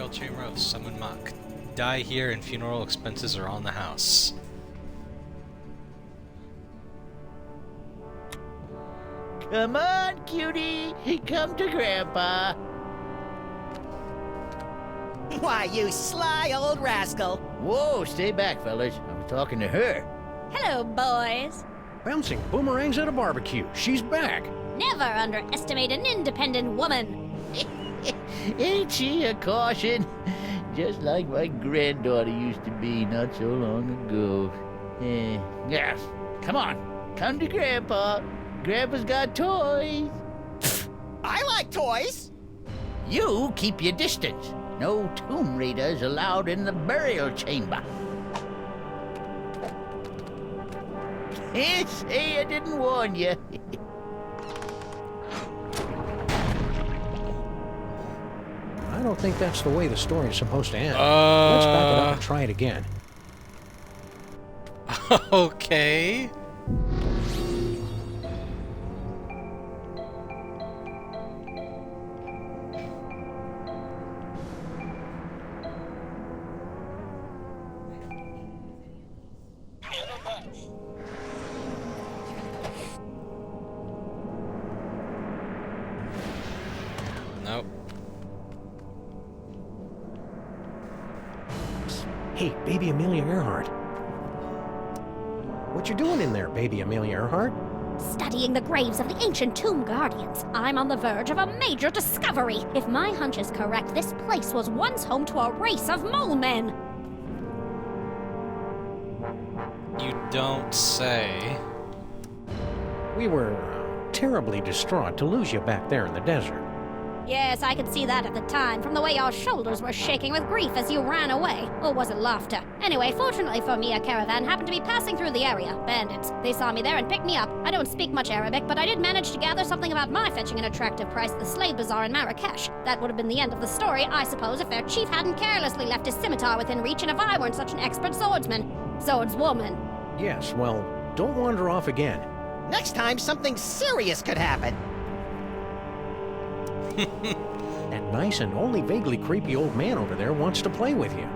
burial chamber of Summon Monk. Die here and funeral expenses are on the house. Come on, cutie. Come to Grandpa. Why, you sly old rascal. Whoa, stay back, fellas. I'm talking to her. Hello, boys. Bouncing boomerangs at a barbecue. She's back. Never underestimate an independent woman. Ain't she a caution? Just like my granddaughter used to be not so long ago. Yes. Come on. Come to Grandpa. Grandpa's got toys. I like toys. You keep your distance. No tomb raiders allowed in the burial chamber. Can't say I didn't warn you. I don't think that's the way the story's supposed to end. Let's back it up and try it again. Okay. Nope. Hey, baby Amelia Earhart. What you doing in there, baby Amelia Earhart? Studying the graves of the ancient tomb guardians. I'm on the verge of a major discovery. If my hunch is correct, this place was once home to a race of mole men. You don't say. We were terribly distraught to lose you back there in the desert. Yes, I could see that at the time, from the way your shoulders were shaking with grief as you ran away. Or was it laughter? Anyway, fortunately for me, a caravan happened to be passing through the area. Bandits. They saw me there and picked me up. I don't speak much Arabic, but I did manage to gather something about my fetching an attractive price at the slave bazaar in Marrakesh. That would have been the end of the story, I suppose, if their chief hadn't carelessly left his scimitar within reach and if I weren't such an expert swordsman. Swordswoman. Yes, well, don't wander off again. Next time, something serious could happen. That nice and only vaguely creepy old man over there wants to play with you.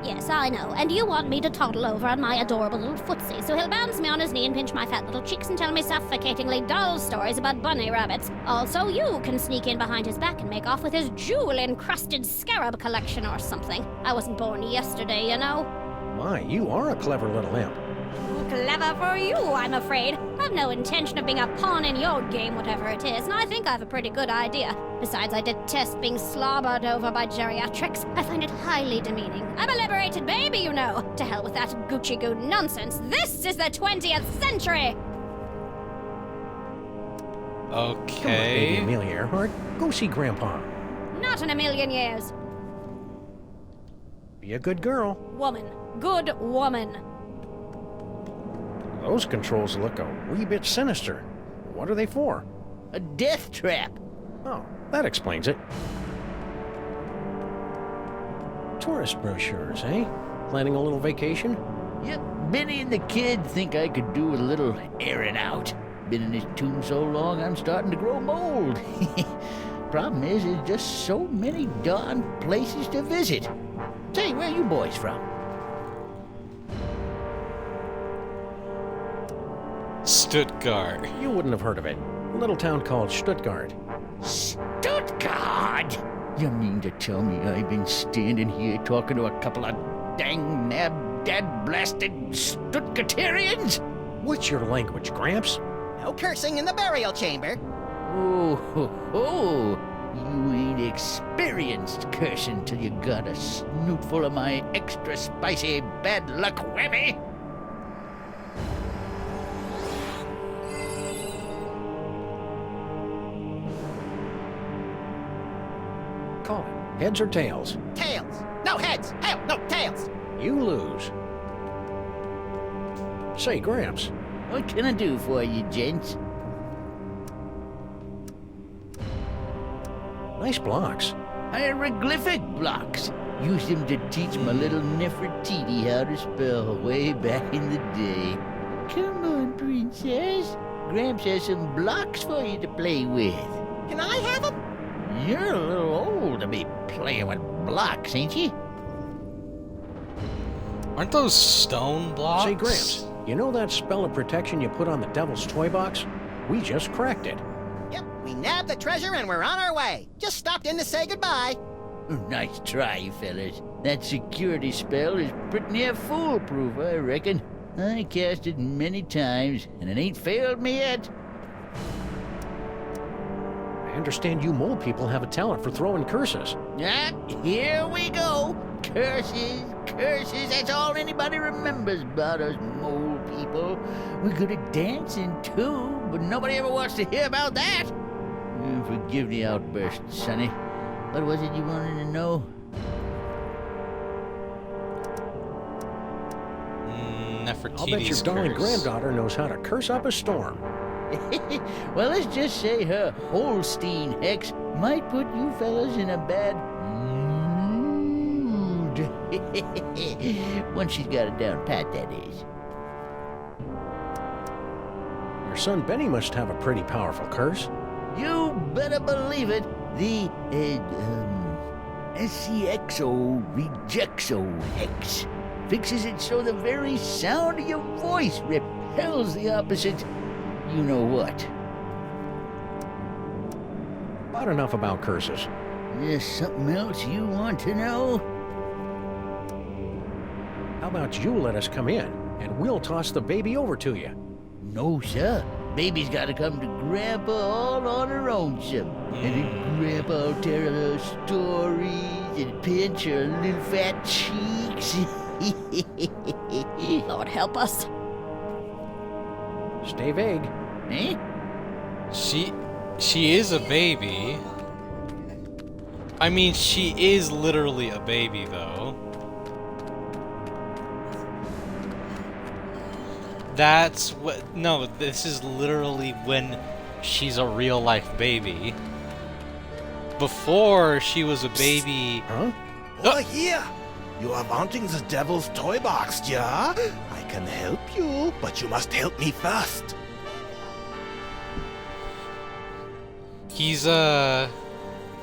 Yes, I know, and you want me to toddle over on my adorable little footsie, so he'll bounce me on his knee and pinch my fat little cheeks and tell me suffocatingly dull stories about bunny rabbits. Also, you can sneak in behind his back and make off with his jewel-encrusted scarab collection or something. I wasn't born yesterday, you know. My, you are a clever little imp. Clever for you, I'm afraid. I've no intention of being a pawn in your game, whatever it is, and I think I've a pretty good idea. Besides, I detest being slobbered over by geriatrics. I find it highly demeaning. I'm a liberated baby, you know. To hell with that Gucci-goo nonsense. This is the 20th century! Come on, baby Okay. Amelia Earhart. Go see Grandpa. Not in a million years. Be a good girl. Woman. Good woman. Those controls look a wee bit sinister. What are they for? A death trap. Oh, that explains it. Tourist brochures, eh? Planning a little vacation? Yep, Benny and the kid think I could do with a little airing out. Been in this tomb so long, I'm starting to grow mold. Problem is, there's just so many darn places to visit. Say, where you boys from? Stuttgart. You wouldn't have heard of it. A little town called Stuttgart. Stuttgart! You mean to tell me I've been standing here talking to a couple of dang nab-dad-blasted Stuttgarterians? What's your language, Gramps? No cursing in the burial chamber. Oh, ho, ho. You ain't experienced cursing till you got a snoot full of my extra spicy bad luck whammy. Call it. Heads or tails? Tails. No heads. Hell, no tails. You lose. Say, Gramps, What can I do for you, gents? nice blocks. Hieroglyphic blocks. Used them to teach my little Nefertiti how to spell way back in the day. Come on, princess. Gramps has some blocks for you to play with. Can I have them? You're a little old to be playing with blocks, ain't you? Aren't those stone blocks? Say, Gramps, you know that spell of protection you put on the Devil's toy box? We just cracked it. Yep, we nabbed the treasure and we're on our way. Just stopped in to say goodbye. Nice try, fellas. That security spell is pretty near foolproof, I reckon. I cast it many times, and it ain't failed me yet. I understand you mole people have a talent for throwing curses. Ah, here we go. Curses, curses, that's all anybody remembers about us mole people. We're good at dancing, too, but nobody ever wants to hear about that. Forgive the outburst, Sonny. What was it you wanted to know? I'll bet your darling granddaughter knows how to curse up a storm. Well, let's just say her Holstein hex might put you fellas in a bad mood. Once she's got it down pat, that is. Your son Benny must have a pretty powerful curse. You better believe it. The, SCXO Rejexo hex fixes it so the very sound of your voice repels the opposite you-know-what. About enough about curses. There's something else you want to know? How about you let us come in, and we'll toss the baby over to you? No, sir. Baby's got to come to Grandpa all on her own, sir. And then Grandpa'll tell her stories and pinch her little fat cheeks. Lord help us. Stay vague. Eh? She is a baby. I mean, she is literally a baby, though. That's what... No, this is literally when she's a real-life baby. Before she was a baby... Huh? Oh, here! You are wanting the Devil's toy box, yeah? I can help you, but you must help me first. He's, in How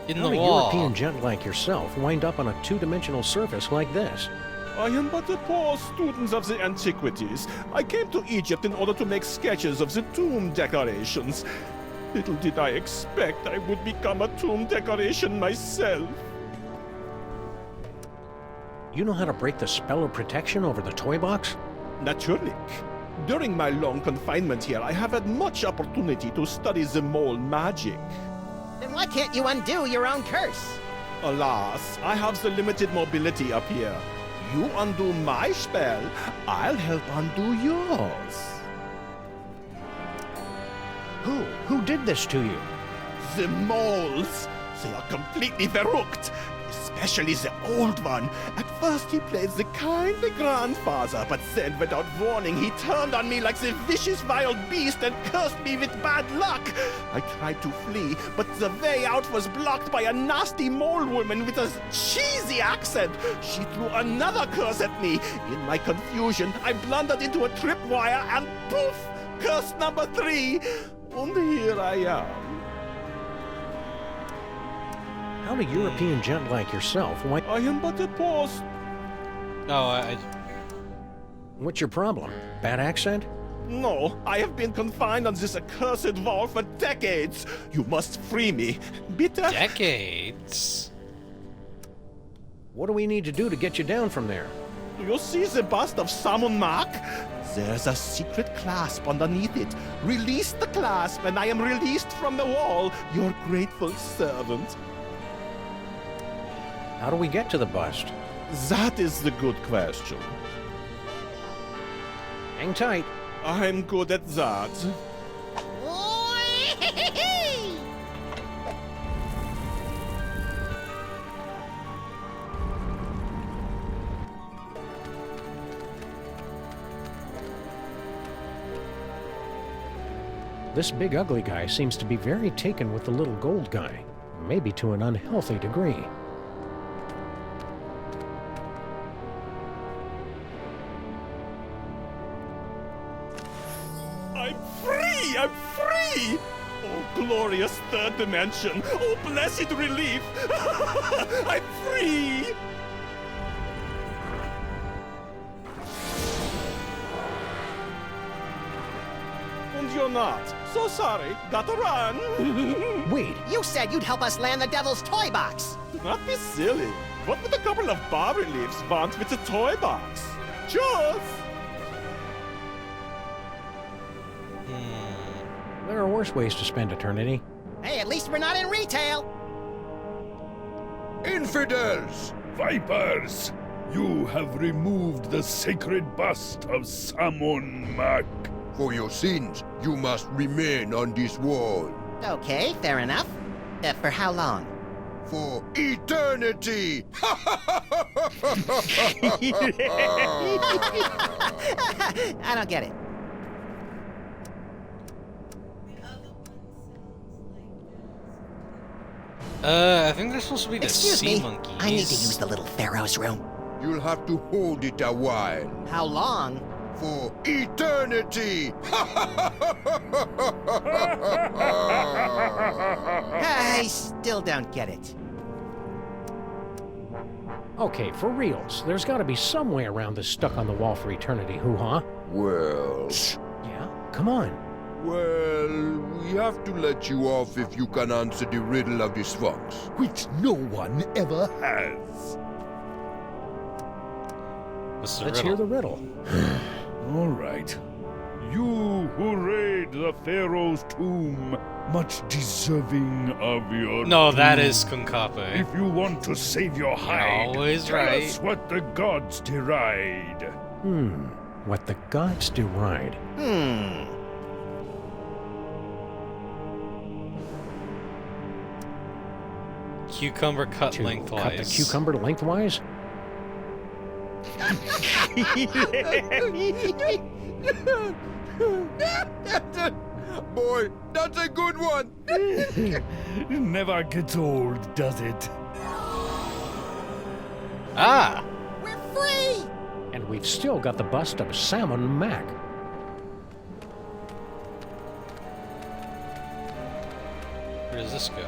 the do wall. European gent like yourself wind up on a two-dimensional surface like this? I am but a poor student of the antiquities. I came to Egypt in order to make sketches of the tomb decorations. Little did I expect I would become a tomb decoration myself. You know how to break the spell of protection over the toy box? Naturally. During my long confinement here, I have had much opportunity to study the mole magic. Then why can't you undo your own curse? Alas, I have the limited mobility up here. You undo my spell, I'll help undo yours. Who did this to you? The moles, they are completely verrückt. Especially the old one. At first he played the kindly grandfather, but then without warning he turned on me like the vicious wild beast and cursed me with bad luck. I tried to flee, but the way out was blocked by a nasty mole woman with a cheesy accent. She threw another curse at me. In my confusion, I blundered into a tripwire and poof! Curse number 3. And here I am. How do European gent like yourself wind... I am but a poor... Oh, What's your problem? Bad accent? No, I have been confined on this accursed wall for decades. You must free me. Bitte? decades. What do we need to do to get you down from there? Do you see the bust of Salmon Mark? There's a secret clasp underneath it. Release the clasp and I am released from the wall. Your grateful servant. How do we get to the bust? That is the good question. Hang tight. I'm good at that. This big ugly guy seems to be very taken with the little gold guy, maybe to an unhealthy degree. I'm free! I'm free! Oh, glorious glorious third dimension. Oh, blessed relief. I'm free. And you're not. So sorry. Gotta run. Wait, You said you'd help us land the Devil's toy box. Not be silly. What would a couple of bas reliefs want with a toy box? Just. there are worse ways to spend eternity. Hey, at least we're not in retail. Infidels! Vipers! You have removed the sacred bust of Samon Mak. For your sins, you must remain on this wall. Okay, fair enough. For how long? For eternity! I don't get it. I think they're supposed to be the Excuse sea me. monkeys. I need to use the little Pharaoh's room. You'll have to hold it a while. How long? For eternity! I still don't get it. Okay, for reals, there's gotta be some way around this stuck on the wall for eternity hoo-ha. Well... Yeah? Come on. Well, we have to let you off if you can answer the riddle of the Sphinx, which no one ever has. What's the Let's riddle? hear the riddle. All right. You who raid the Pharaoh's tomb, much deserving of your No, that doom. is Kunkape. If you want to save your hide, always tell right. us what the gods deride. What the gods deride. Cucumber cut To lengthwise. cut the cucumber lengthwise? Boy, that's a good one. Never gets old, does it? Ah! We're free! And we've still got the bust of Salmon Mac. Where does this go?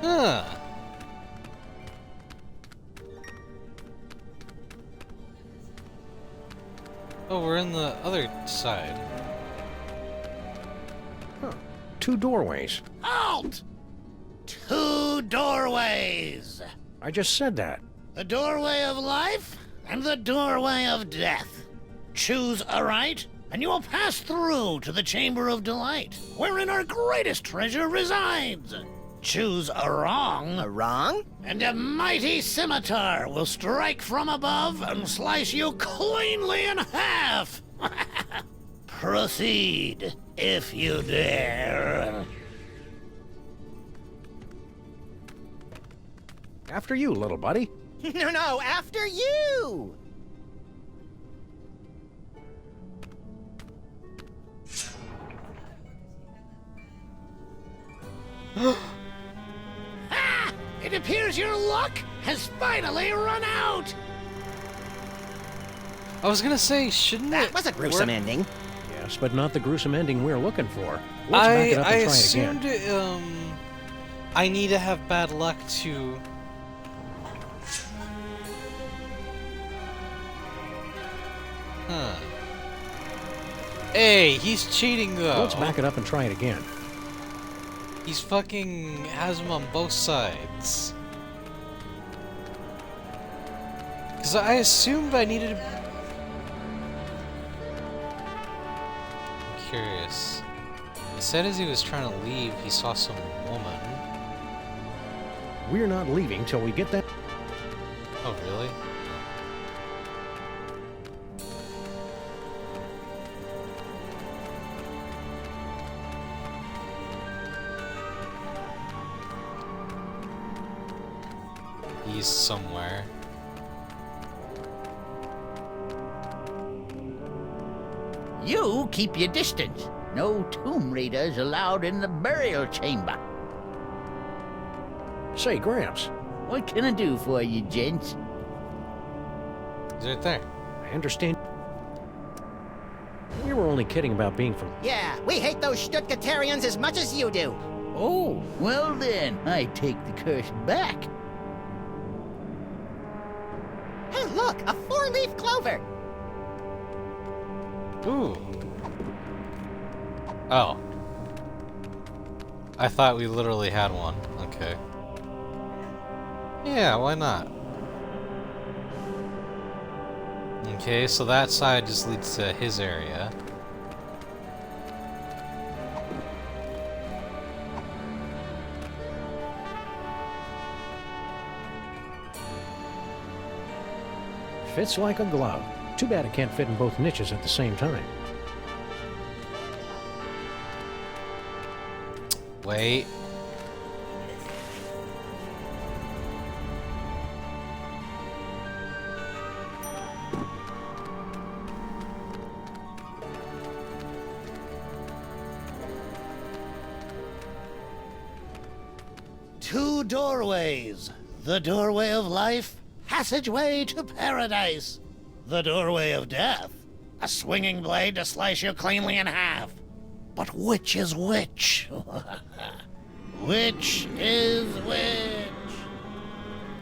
Huh. Oh, we're in the other side. Two doorways. Halt! Two doorways. I just said that. The doorway of life and the doorway of death. Choose aright, and you will pass through to the Chamber of Delight, wherein our greatest treasure resides. Choose a wrong, A wrong? and a mighty scimitar will strike from above and slice you cleanly in half. Proceed, if you dare. After you, little buddy. No, after you! It appears your luck has finally run out. I was gonna say, shouldn't That it was a gruesome work? ending. Yes, but not the gruesome ending we're looking for. Let's back it up I and try it assumed again. I need to have bad luck to... Huh. Hey, he's cheating though. Let's back it up and try it again. He's fucking has him on both sides. Cause I assumed I needed to... I'm curious. He said as he was trying to leave, he saw some woman. We're not leaving till we get that. Oh, really? He's somewhere. You keep your distance. No tomb raiders allowed in the burial chamber. Say, Gramps, What can I do for you, gents? He's right there. I understand. only kidding about being from... Yeah, we hate those Stuttgarterians as much as you do. Oh, well then, I take the curse back. Hey, look, a 4-leaf clover. Ooh. Oh. I thought we literally had one. Okay. Yeah, why not? Okay, so that side just leads to his area. Fits like a glove. Too bad it can't fit in both niches at the same time. Wait. Two doorways. The doorway of life, passageway to paradise. The doorway of death, a swinging blade to slice you cleanly in half. But which is which? Which is which?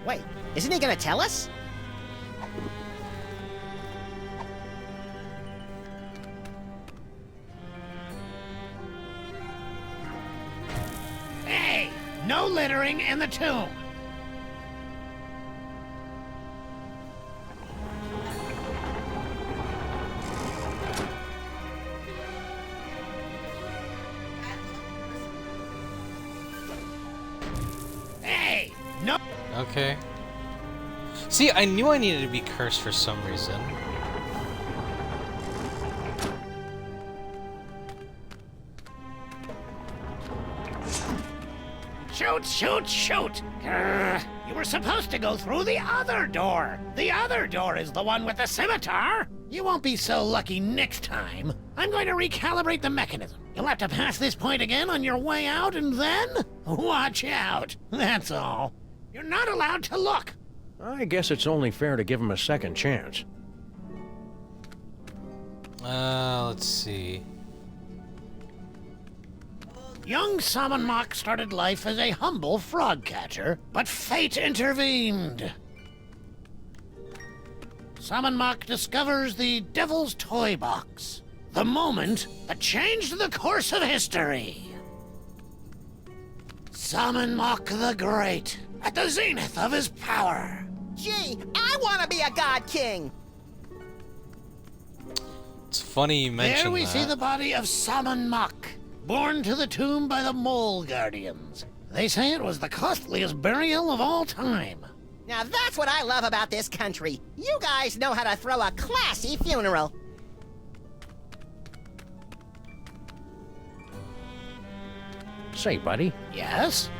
Wait, isn't he gonna tell us? Hey, no littering in the tomb. Hey, no. Okay. See, I knew I needed to be cursed for some reason. Shoot, shoot, shoot! Grr, you were supposed to go through the other door. The other door is the one with the scimitar. You won't be so lucky next time. I'm going to recalibrate the mechanism. You'll have to pass this point again on your way out, and then watch out. That's all. You're not allowed to look. I guess it's only fair to give him a second chance. Let's see. Young Salmon Mock started life as a humble frog catcher, but fate intervened. Salmon Mock discovers the Devil's Toy Box, the moment that changed the course of history. Salmon Mock the Great, at the zenith of his power. Gee, I want to be a god king. It's funny you mentioned that. There we see the body of Salmon Mock, borne to the tomb by the Mole Guardians. They say it was the costliest burial of all time. Now that's what I love about this country. You guys know how to throw a classy funeral. Say, buddy, Yes?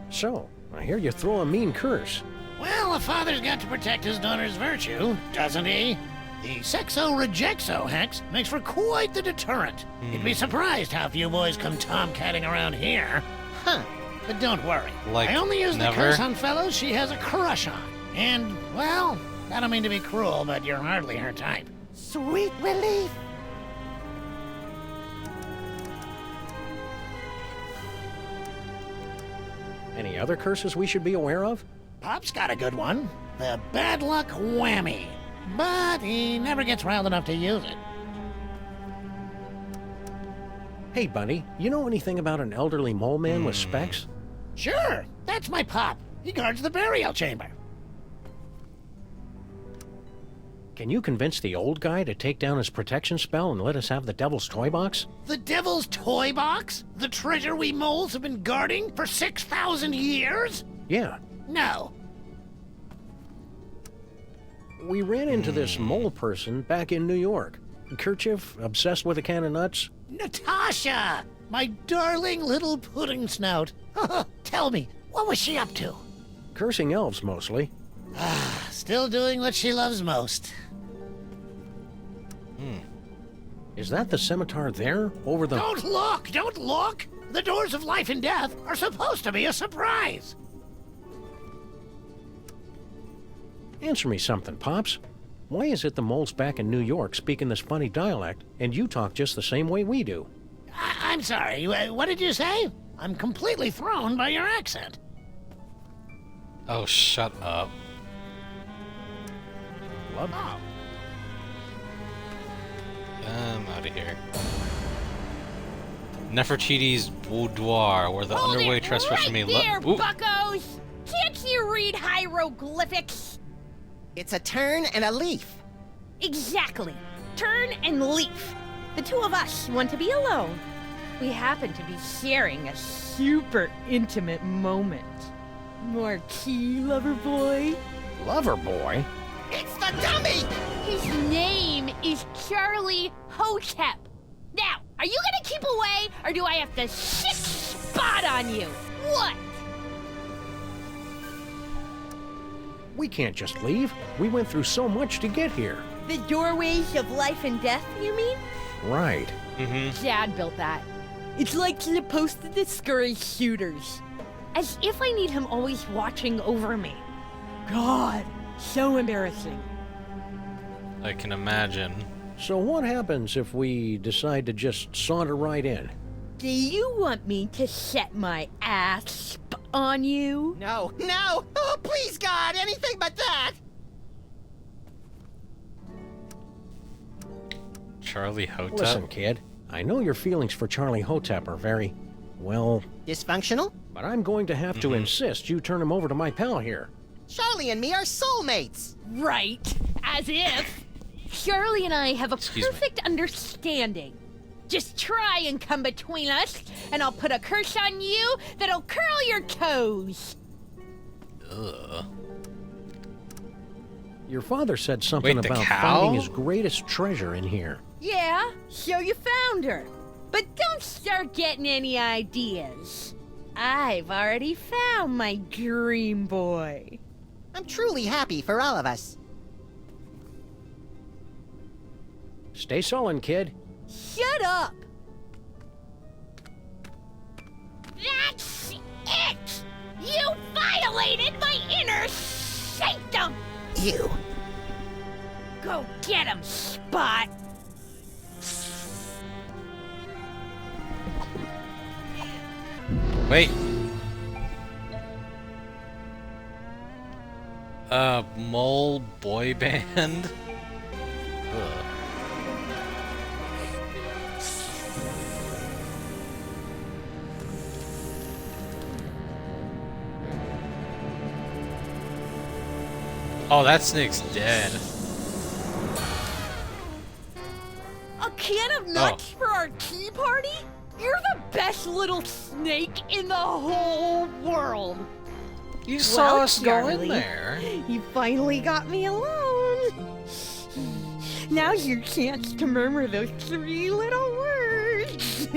so, I hear you throw a mean curse. Well, a father's got to protect his daughter's virtue, doesn't he? The sexo-rejexo hex makes for quite the deterrent. You'd be surprised how few boys come tomcatting around here. Huh. But don't worry. Like, I only use never? the curse on fellows she has a crush on. And, well, I don't mean to be cruel, but you're hardly her type. Sweet relief. Any other curses we should be aware of? Pop's got a good one. The bad luck whammy. But he never gets riled enough to use it. Hey, buddy, you know anything about an elderly mole man with specs? Sure, that's my Pop. He guards the burial chamber. Can you convince the old guy to take down his protection spell and let us have the Devil's Toy Box? The Devil's Toy Box? The treasure we moles have been guarding for 6,000 years? Yeah. No. We ran into this mole person back in New York. Kerchief, obsessed with a can of nuts. Natasha! My darling little pudding snout. Tell me, what was she up to? Cursing elves, mostly. Still doing what she loves most. Is that the scimitar there, over the... Don't look! Don't look! The doors of life and death are supposed to be a surprise. Answer me something, Pops. Why is it the moles back in New York speaking this funny dialect, and you talk just the same way we do? I'm sorry, what did you say? I'm completely thrown by your accent. Oh, shut up. Love. Oh, I'm out of here. Nefertiti's boudoir, where the underway trespass may there, Ooh. buckos! Can't you read hieroglyphics? It's a turn and a leaf. Exactly. Turn and leaf. The two of us want to be alone. We happen to be sharing a super intimate moment. Marquis, lover boy. Lover boy? It's the dummy! His name is Charlie Hotep. Now, are you gonna keep away, or do I have to sick spot on you? What? We can't just leave. We went through so much to get here. The doorways of life and death, you mean? Right. Mm-hmm. Dad built that. It's like supposed to discourage shooters. As if I need him always watching over me. God, so embarrassing. I can imagine. So what happens if we decide to just saunter right in? Do you want me to set my ass on you? No, no! Oh, please, God, anything but that! Charlie Hotep? Listen, kid. I know your feelings for Charlie Hotep are very, well, Dysfunctional? but I'm going to have to insist you turn him over to my pal here. Charlie and me are soulmates! Right, as if. Charlie and I have a Excuse me. perfect understanding. Just try and come between us, and I'll put a curse on you that'll curl your toes. Ugh. Your father said something Wait, the about cow? finding his greatest treasure in here. Yeah, so you found her. But don't start getting any ideas. I've already found my dream boy. I'm truly happy for all of us. Stay sullen, kid. Shut up! That's it! You violated my inner sanctum! Ew. Go get him, Spot! Wait. Mole boy band? Ugh. Oh, that snake's dead. A can of nuts for our tea party? You're the best little snake in the whole world. You saw Well, us go in Charlie, there. You finally got me alone. Now's your chance to murmur those 3 little words.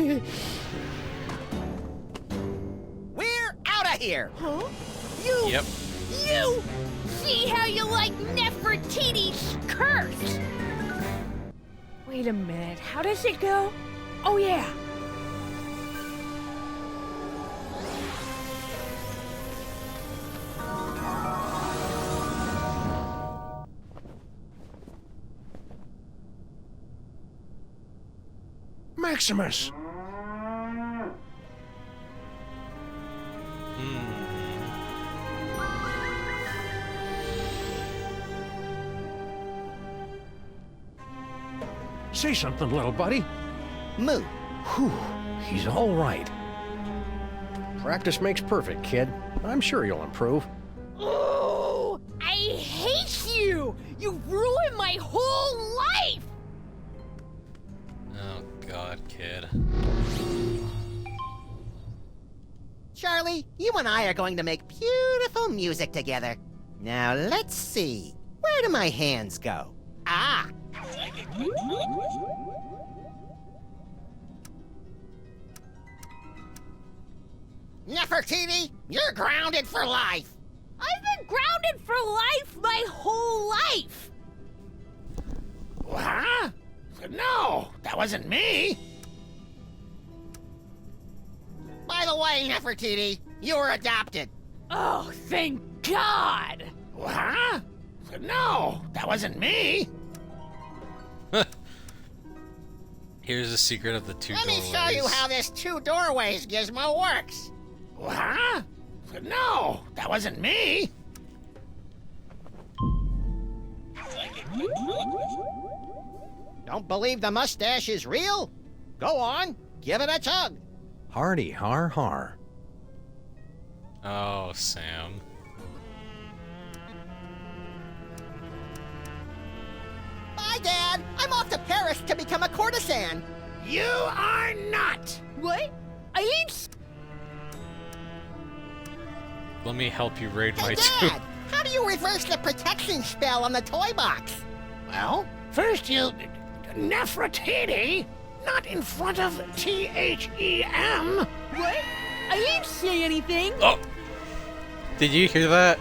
We're out of here! Huh? You! Yep. You! See how you like Nefertiti's curse! Wait a minute, how does it go? Oh yeah! Maximus! Say something, little buddy. Moo. Whew, he's all right. Practice makes perfect, kid. I'm sure you'll improve. Oh! I hate you! You ruined my whole life! Oh god, kid. Charlie, you and I are going to make beautiful music together. Now, let's see. Where do my hands go? Ah! Nefertiti, you're grounded for life! I've been grounded for life my whole life! huh? No, that wasn't me. By the way, Nefertiti, you were adopted. Oh, thank God! Huh? No, that wasn't me. Here's the secret of the two Let me doorways. show you how this two doorways gizmo works. Huh? No, that wasn't me. Don't believe the mustache is real? Go on, give it a tug. Hardy har har. Oh, Sam. Bye, Dad. I'm off to Paris to become a courtesan. You are not. What? Eileen? Let me help you raid my Hey, two. Dad, how do you reverse the protection spell on the toy box? Well, first you... Nefertiti? Not in front of T-H-E-M. What? I didn't say anything. Oh! Did you hear that?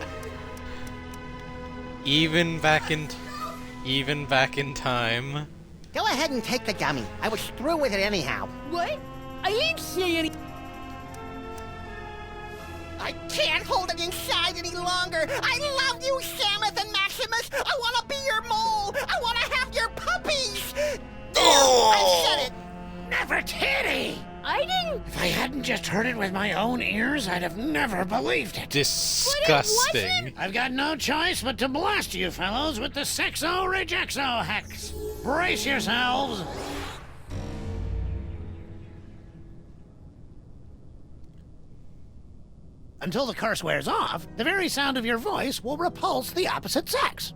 Even back in time. Go ahead and take the gummy. I was through with it anyhow. What? I didn't say anything. I can't hold it inside any longer. I love you, Samus and Maximus. I want to be your mole. I want to have your puppies. There, I said it. Nefertiti! I didn't. If I hadn't just heard it with my own ears, I'd have never believed it. Disgusting. I've got no choice but to blast you fellows with the Sexo Rejexo Hex. Brace yourselves. Until the curse wears off, the very sound of your voice will repulse the opposite sex.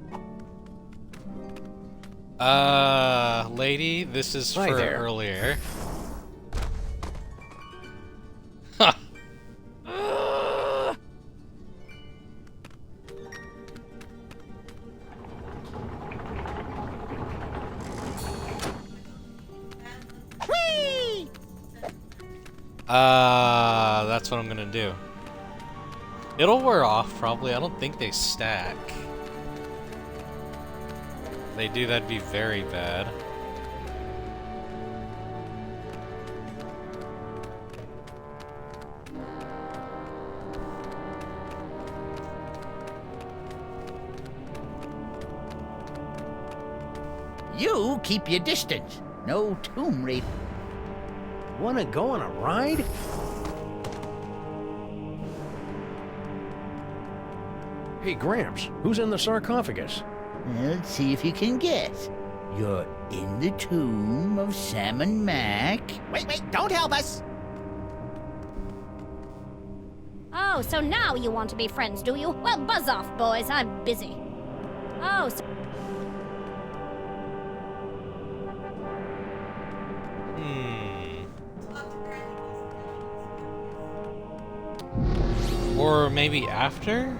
Lady, this is Hi for there. earlier. Ha! Whee! That's what I'm gonna do. It'll wear off, probably. I don't think they stack. If they do, that'd be very bad. You keep your distance. No tomb raid. Wanna go on a ride? Hey, Gramps, who's in the sarcophagus? Let's see if you can guess. You're in the tomb of Sam and Mac. Wait, don't help us. Oh, so now you want to be friends, do you? Well, buzz off, boys. I'm busy. Oh, so... Or maybe after?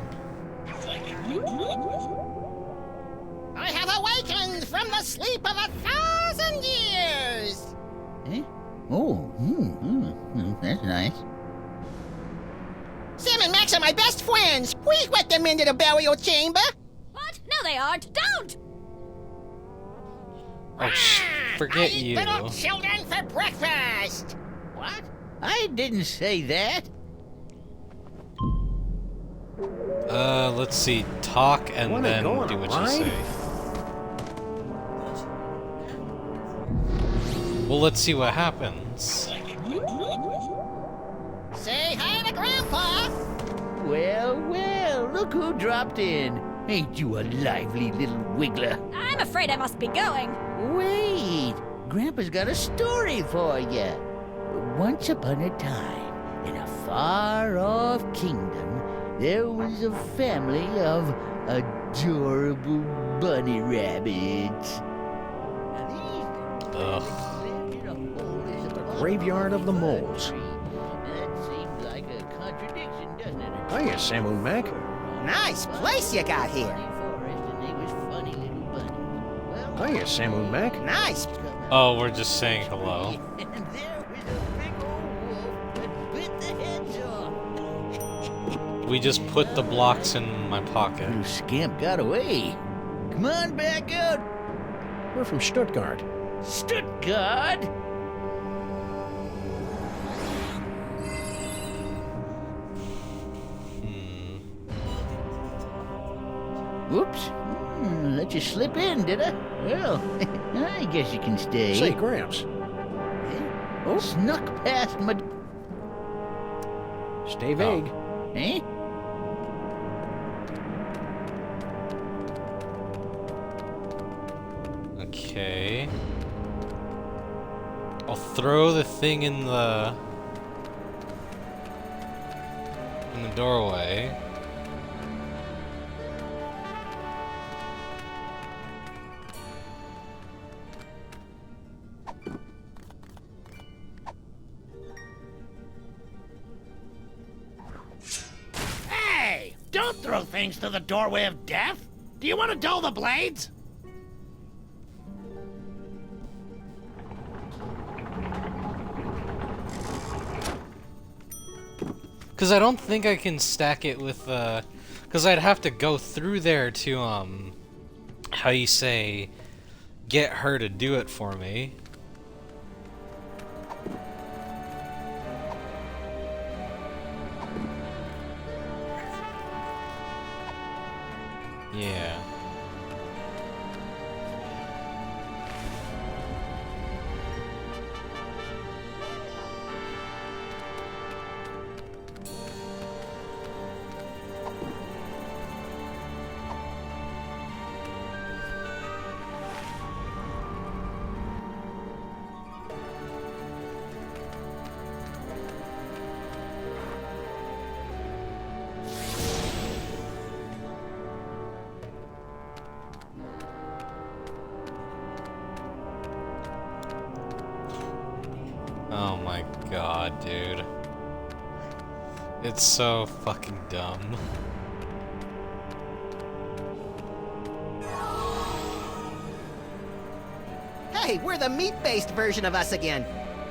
I have awakened from the sleep of 1,000 years. Eh? Oh, that's nice. Sam and Max are my best friends. Please let them into the burial chamber. What? No, they aren't. Don't! Oh, forget I eat you. little children for breakfast. What? I didn't say that. Let's see. Talk and Wanna then go on do a what ride? you say. Well, let's see what happens. Say hi to Grandpa. Well, look who dropped in. Ain't you a lively little wiggler? I'm afraid I must be going. Wait, Grandpa's got a story for you. Once upon a time, in a far-off kingdom, there was a family of adorable bunny rabbits. Ugh. The graveyard of the moles. That seems like a contradiction, doesn't it? Hiya, Samu Mac. Nice place you got here. Hiya, Samu Mac. Nice. Oh, we're just saying hello. And there was a big old wolf that bit the heads off. We just put the blocks in my pocket. Little scamp got away. Come on back out. We're from Stuttgart. Stuttgart? Whoops. Let you slip in, did I? Well, I guess you can stay. Say, Gramps, Oh, snuck past my... stay vague. Eh? Okay. I'll throw the thing in the doorway. Hey! Don't throw things through the doorway of death! Do you want to dull the blades? Because I don't think I can stack it with, because I'd have to go through there to, how you say, get her to do it for me. Yeah. Oh my god, dude. It's so fucking dumb. Hey, we're the meat-based version of us again.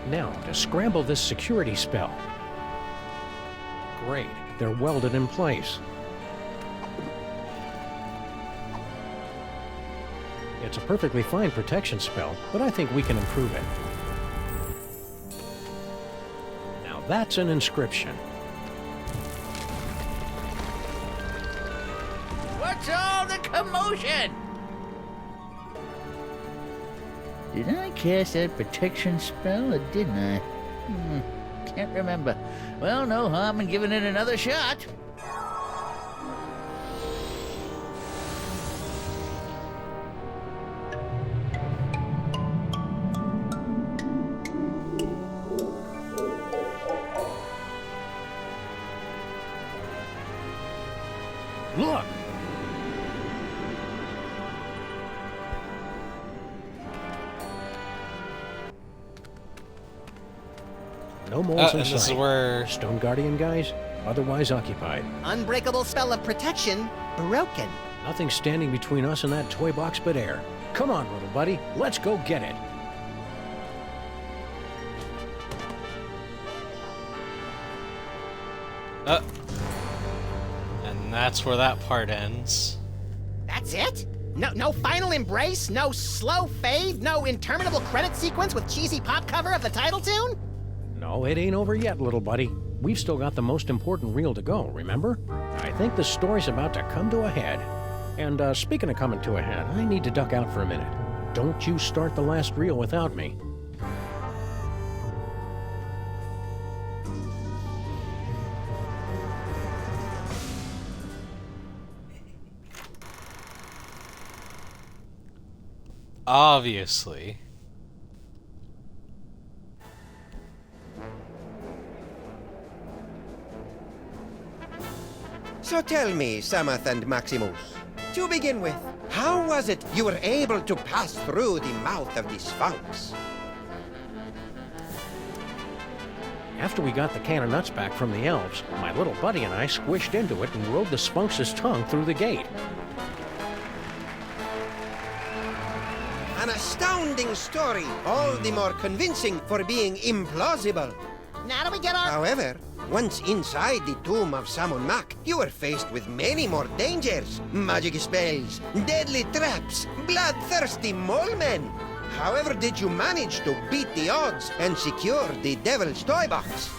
Now, to scramble this security spell. Great, they're welded in place. It's a perfectly fine protection spell, but I think we can improve it. Now that's an inscription. What's all the commotion? Did I cast that protection spell or didn't I? Can't remember. Well, no harm in giving it another shot. Look! No moles in And this is sight. where... Stone Guardian guys, otherwise occupied. Unbreakable spell of protection, broken. Nothing standing between us and that toy box but air. Come on, little buddy, let's go get it. And that's where that part ends. That's it? No final embrace? No slow fade? No interminable credit sequence with cheesy pop cover of the title tune? No, it ain't over yet, little buddy. We've still got the most important reel to go, remember? I think the story's about to come to a head. And, speaking of coming to a head, I need to duck out for a minute. Don't you start the last reel without me. Obviously. So tell me, Samuth and Maximus, to begin with, how was it you were able to pass through the mouth of the Sphinx? After we got the can of nuts back from the elves, my little buddy and I squished into it and rode the Sphinx's tongue through the gate. An astounding story, all the more convincing for being implausible. Now do we get our... However, once inside the tomb of Samon Mak, you were faced with many more dangers. Magic spells, deadly traps, bloodthirsty mole men. However did you manage to beat the odds and secure the Devil's Toy Box?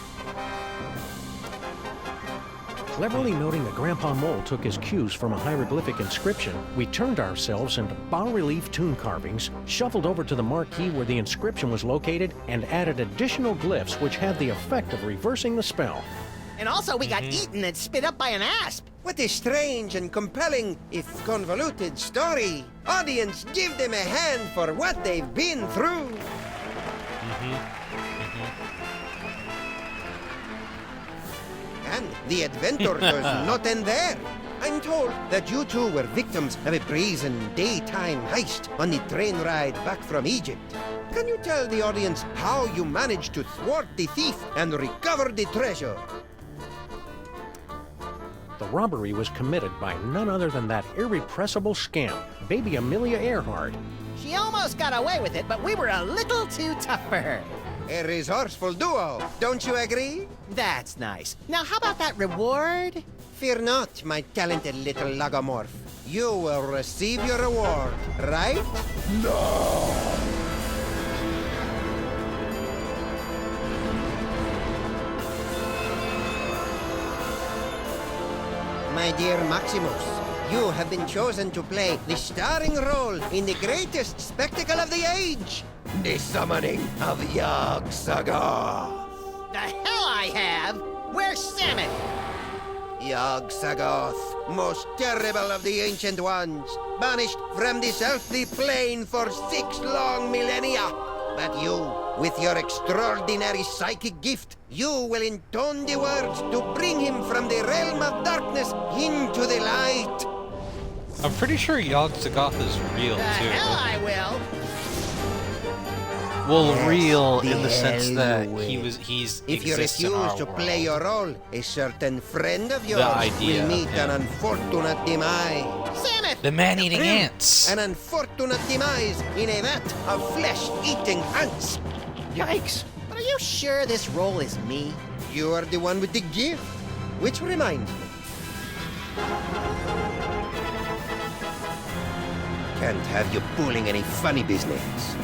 Cleverly noting that Grandpa Mole took his cues from a hieroglyphic inscription, we turned ourselves into bas-relief tomb carvings, shuffled over to the marquee where the inscription was located, and added additional glyphs which had the effect of reversing the spell. And also we got eaten and spit up by an asp. What a strange and compelling, if convoluted, story. Audience, give them a hand for what they've been through. And the adventure does not end there. I'm told that you two were victims of a brazen daytime heist on the train ride back from Egypt. Can you tell the audience how you managed to thwart the thief and recover the treasure? The robbery was committed by none other than that irrepressible scamp, baby Amelia Earhart. She almost got away with it, but we were a little too tough for her. A resourceful duo, don't you agree? That's nice. Now, how about that reward? Fear not, my talented little logomorph. You will receive your reward, right? My dear Maximus, you have been chosen to play the starring role in the greatest spectacle of the age, the summoning of Yog-Sagoth. The hell I have! Where's Samet? Yog-Sagoth, most terrible of the Ancient Ones, banished from this earthly plane for 6 long millennia. But you, with your extraordinary psychic gift, you will intone the words to bring him from the realm of darkness into the light. I'm pretty sure Yog-Sagoth is real, The too. hell I will! Well, Yes, real the in the sense hell that you will. he's If you exists in refuse our to world. play your role, a certain friend of yours idea will meet of an him. unfortunate demise. Samet! The man-eating Him, ants! An unfortunate demise in a vat of flesh-eating ants. Yikes! But are you sure this role is me? You are the one with the gift. Which reminds me. Can't have you pulling any funny business.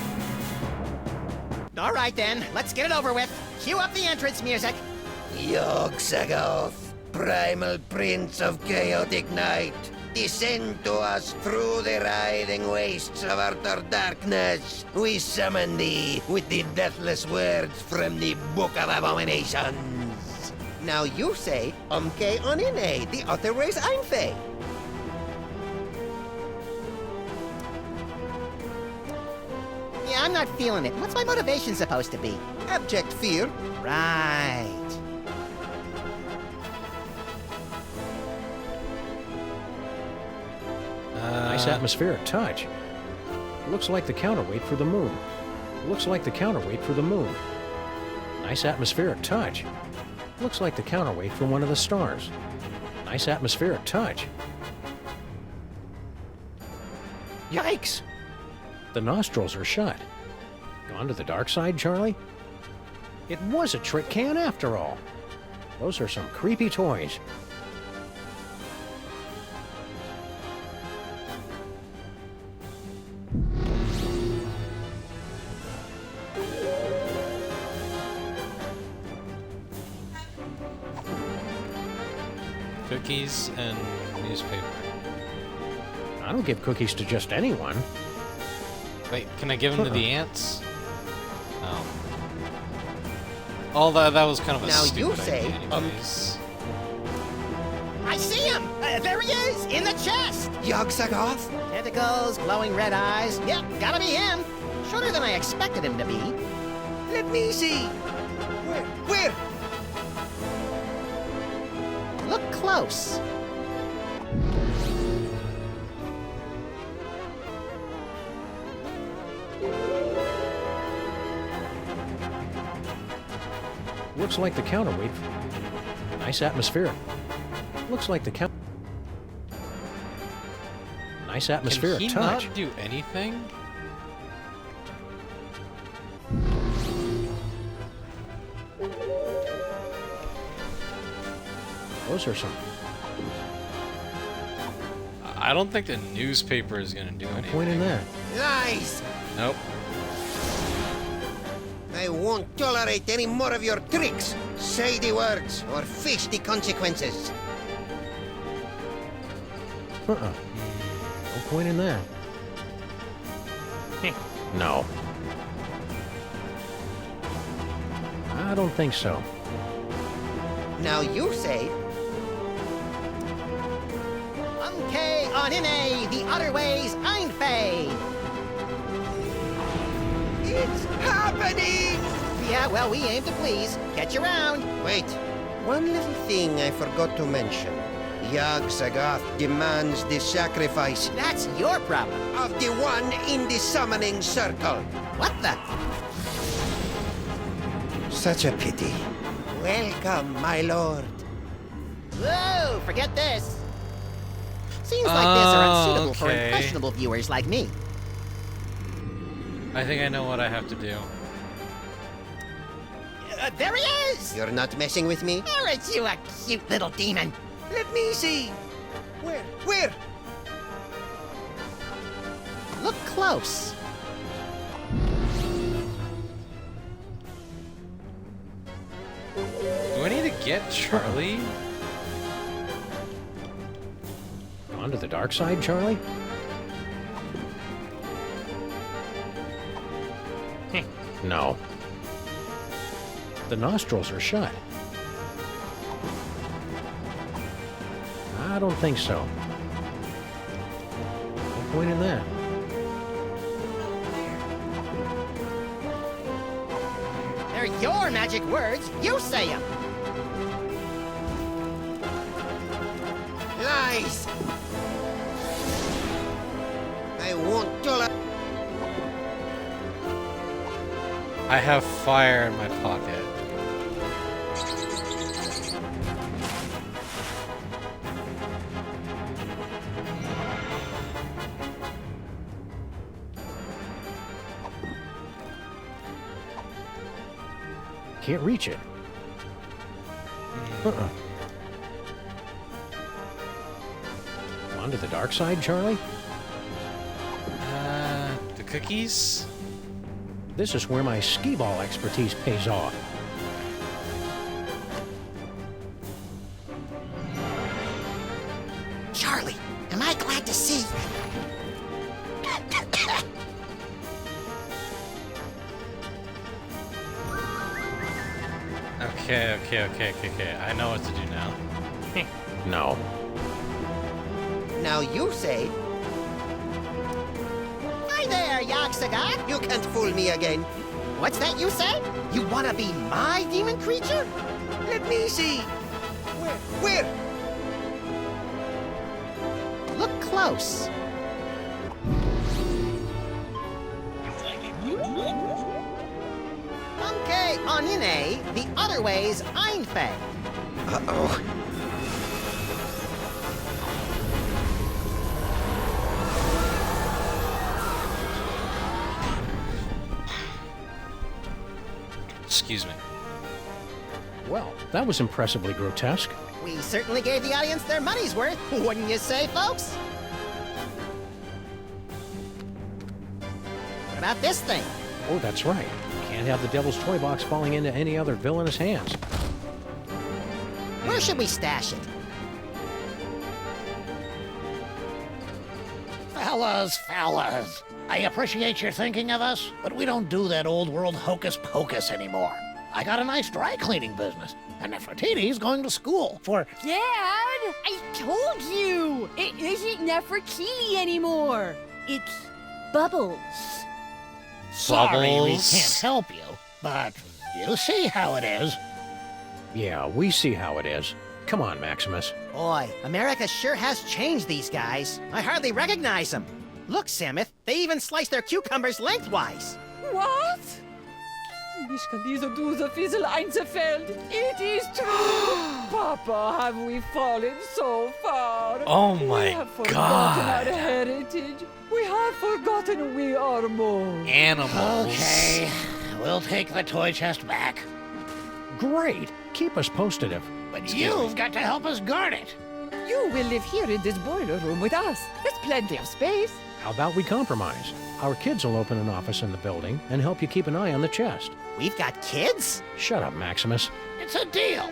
All right then, let's get it over with. Cue up the entrance music. Yog-Sagoth, primal prince of chaotic night, descend to us through the writhing wastes of utter darkness. We summon thee with the deathless words from the Book of Abominations. Now you say, Umke Onine, the other ways I'm Faye. Yeah, I'm not feeling it. What's my motivation supposed to be? Abject fear. Right. Nice atmospheric touch. Looks like the counterweight for the moon. Looks like the counterweight for the moon. Nice atmospheric touch. Looks like the counterweight for one of the stars. Nice atmospheric touch. Yikes! The nostrils are shut. Gone to the dark side, Charlie? It was a trick can after all. Those are some creepy toys. Cookies and newspaper. I don't give cookies to just anyone. Wait, can I give them to the ants? Oh. Oh, that was kind of a Now you stupid say, idea anyways. I see him! There he is! In the chest! Yog-Sagoth? Tentacles, glowing red eyes. Yep, gotta be him. Shorter than I expected him to be. Let me see. Where? Look close. Looks like the counterweight. Nice atmospheric. Looks like the count. Nice atmospheric Can he touch. not do anything? Those are some. I don't think the newspaper is gonna do No anything. point in that. Lies! Nope. I won't tolerate any more of your tricks. Say the words or face the consequences. No point in that. No. I don't think so. Now you say, Okay, on in A, the other ways, Einfade. it's happening! Yeah, well, we aim to please. Catch you around. Wait, one little thing I forgot to mention. Yag Sagoth demands the sacrifice That's your problem. of the one in the summoning circle. What the? Such a pity. Welcome, my lord. Whoa, forget this. Scenes like this are unsuitable for okay. impressionable viewers like me. I think I know what I have to do. There he is! You're not messing with me? Aren't you a cute little demon? Let me see. Where? Look close. Do I need to get Charlie? Onto the dark side, Charlie? No. The nostrils are shut. I don't think so. No point in that. They're your magic words. You say them. Lies! I won't tolerate. I have fire in my pocket. Can't reach it. Onto the dark side, Charlie? The cookies? This is where my skee-ball expertise pays off. Charlie, am I glad to see? Okay. I know what to do now. No. Now you say, Hi there, Yogg-Sagoth. you can't fool me again. What's that you say? You want to be my demon creature? Let me see. Where? Look close. Okay, on in A, the other way's Einfei. Uh-oh. Excuse me. Well, that was impressively grotesque. We certainly gave the audience their money's worth, wouldn't you say, folks? What about this thing? Oh, that's right. Can't have the Devil's Toy Box falling into any other villainous hands. Where should we stash it? Fellas. I appreciate your thinking of us, but we don't do that old world hocus pocus anymore. I got a nice dry cleaning business, and Nefertiti's going to school for... Dad, I told you! It isn't Nefertiti anymore. It's Bubbles. Sorry, we Bubbles. can't help you, but you see how it is. Yeah, we see how it is. Come on, Maximus. Boy, America sure has changed these guys. I hardly recognize them. Look, Samuth, they even slice their cucumbers lengthwise. What? Mich kann dieser Duse Fiesel einzufällt. It is true. Papa, have we fallen so far? Oh We my have forgotten God. our heritage. We have forgotten we are moles. Animals. Okay, we'll take the toy chest back, Great. Keep us posted if... but you've got to help us guard it. You will live here in this boiler room with us. There's plenty of space. How about we compromise? Our kids will open an office in the building and help you keep an eye on the chest. We've got kids? Shut up, Maximus. It's a deal.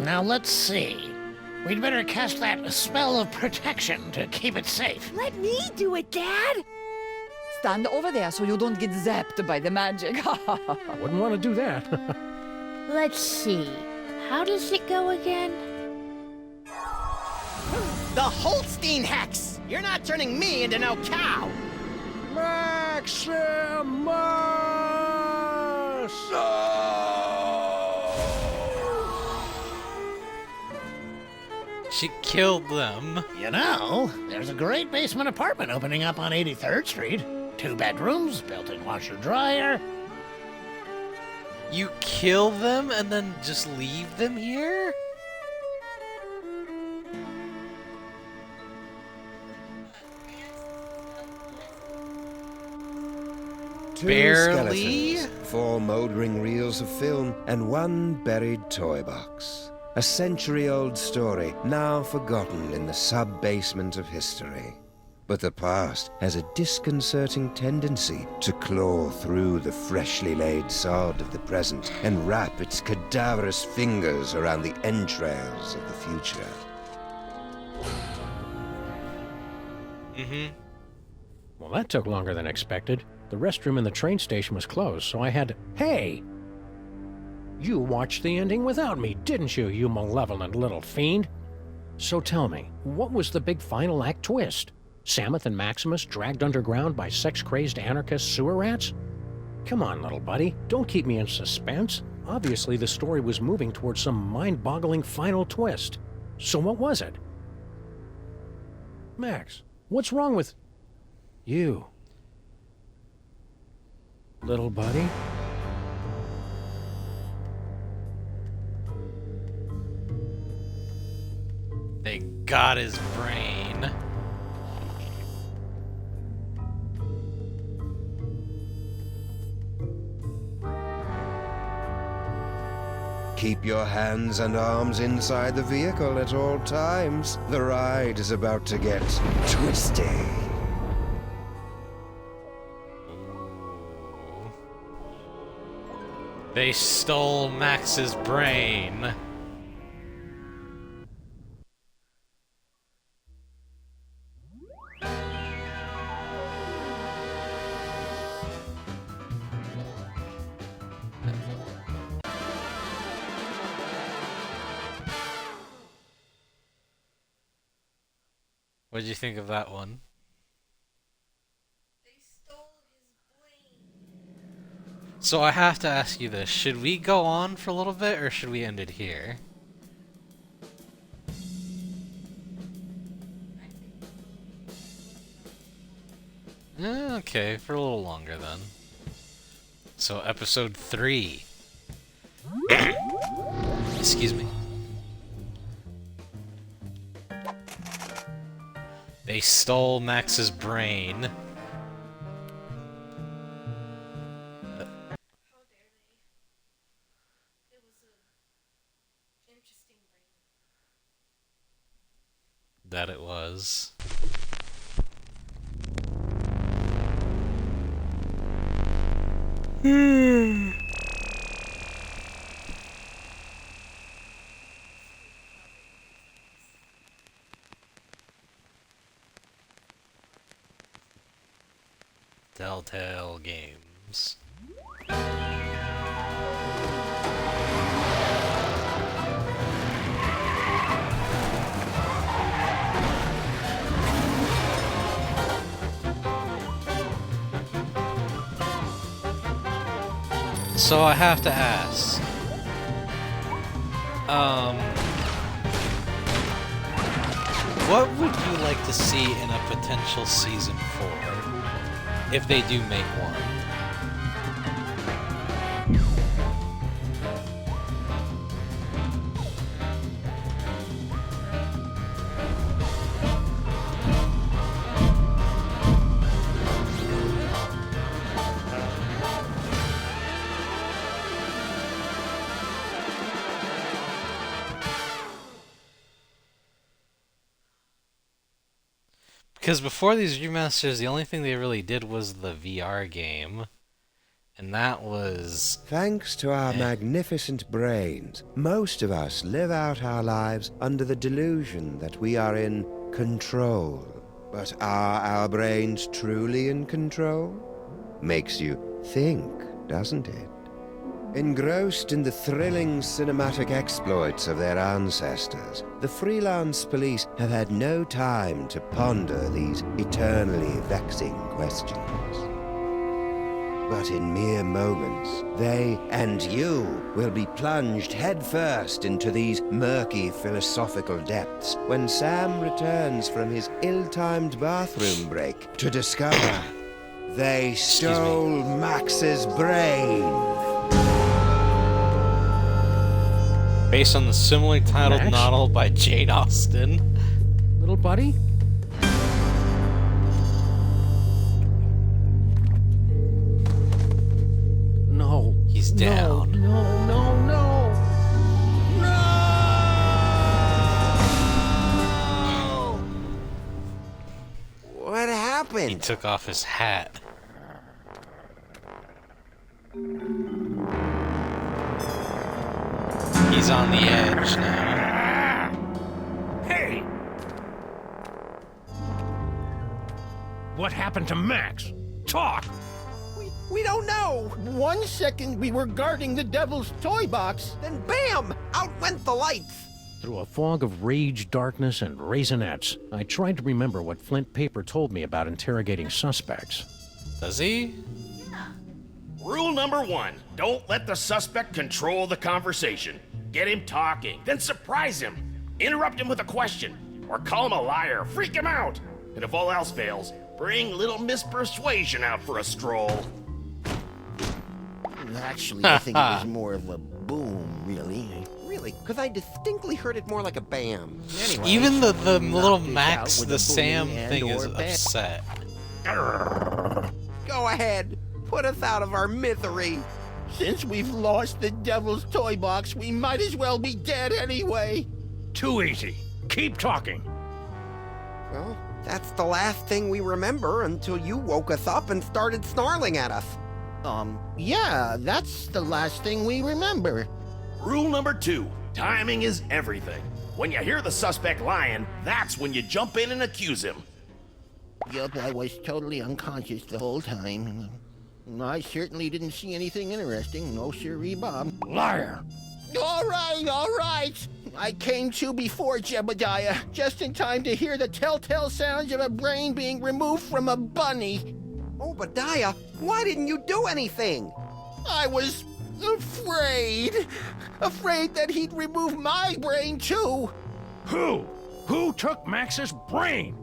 Now let's see. We'd better cast that spell of protection to keep it safe. Let me do it, Dad! Stand over there so you don't get zapped by the magic. I wouldn't want to do that. Let's see. How does it go again? The Holstein Hex! You're not turning me into no cow! Maximus! She killed them. You know, there's a great basement apartment opening up on 83rd Street. 2 bedrooms, built-in washer-dryer. You kill them and then just leave them here? Two Barely? skeletons, 4 mouldering reels of film, and 1 buried toy box. A century-old story, now forgotten in the sub-basement of history. But the past has a disconcerting tendency to claw through the freshly laid sod of the present and wrap its cadaverous fingers around the entrails of the future. Mm-hmm. Well, that took longer than expected. The restroom in the train station was closed, so I had to... Hey! You watched the ending without me, didn't you, you malevolent little fiend? So tell me, what was the big final act twist? Samuth and Maximus dragged underground by sex-crazed anarchist sewer rats? Come on, little buddy, don't keep me in suspense. Obviously, the story was moving towards some mind-boggling final twist. So what was it? Max, what's wrong with... you? Little buddy? They got his brain. Keep your hands and arms inside the vehicle at all times. The ride is about to get twisty. They stole Max's brain. What did you think of that one? So I have to ask you this, should we go on for a little bit, or should we end it here? Okay, for a little longer then. So episode 3. Excuse me. They stole Max's brain. That it was. Telltale Games. So I have to ask, what would you like to see in a potential season 4, if they do make one? Because before these remasters, the only thing they really did was the VR game. And that was... Thanks to our magnificent brains, most of us live out our lives under the delusion that we are in control. But are our brains truly in control? Makes you think, doesn't it? Engrossed in the thrilling cinematic exploits of their ancestors, the freelance police have had no time to ponder these eternally vexing questions. But in mere moments, they and you will be plunged headfirst into these murky philosophical depths when Sam returns from his ill-timed bathroom break to discover they stole Max's brain. Based on the similarly titled Max? novel by Jane Austen. Little buddy? No. He's down. No, no, no, no! What He happened? took off his hat. He's on the edge now. Hey! What happened to Max? Talk! We don't know. 1 second we were guarding the Devil's toy box. Then bam! Out went the lights! Through a fog of rage, darkness, and raisinets, I tried to remember what Flint Paper told me about interrogating suspects. Does he? Rule number 1, don't let the suspect control the conversation. Get him talking, then surprise him. Interrupt him with a question, or call him a liar, freak him out. And if all else fails, bring little Miss Persuasion out for a stroll. Actually, I think it was more of a boom, really. Really? Because I distinctly heard it more like a bam. Anyway, Even the little knocked it Max, out with the a Sam boom thing and is or bam. upset. Go ahead. Put us out of our misery. Since we've lost the Devil's toy box, we might as well be dead anyway. Too easy. Keep talking. Well, that's the last thing we remember until you woke us up and started snarling at us. Yeah, that's the last thing we remember. Rule number 2, timing is everything. When you hear the suspect lying, that's when you jump in and accuse him. Yup, I was totally unconscious the whole time. I certainly didn't see anything interesting. No siree, Bob. Liar! All right. I came to before Jebediah, just in time to hear the telltale sounds of a brain being removed from a bunny. Obadiah, why didn't you do anything? I was afraid. Afraid that he'd remove my brain, too. Who? Who took Max's brain?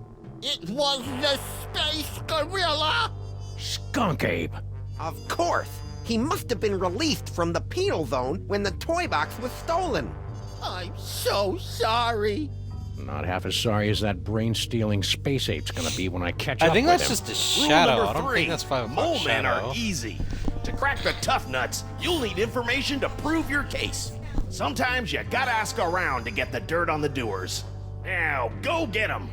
It was the space gorilla. Skunk Ape. Of course. He must have been released from the penal zone when the toy box was stolen. I'm so sorry. Not half as sorry as that brain-stealing space ape's gonna be when I catch up I think with that's him. just a Rule shadow. number I don't 3, think that's 5 o'clock mole men shadow. are easy. To crack the tough nuts, you'll need information to prove your case. Sometimes you gotta ask around to get the dirt on the doers. Now, go get 'em.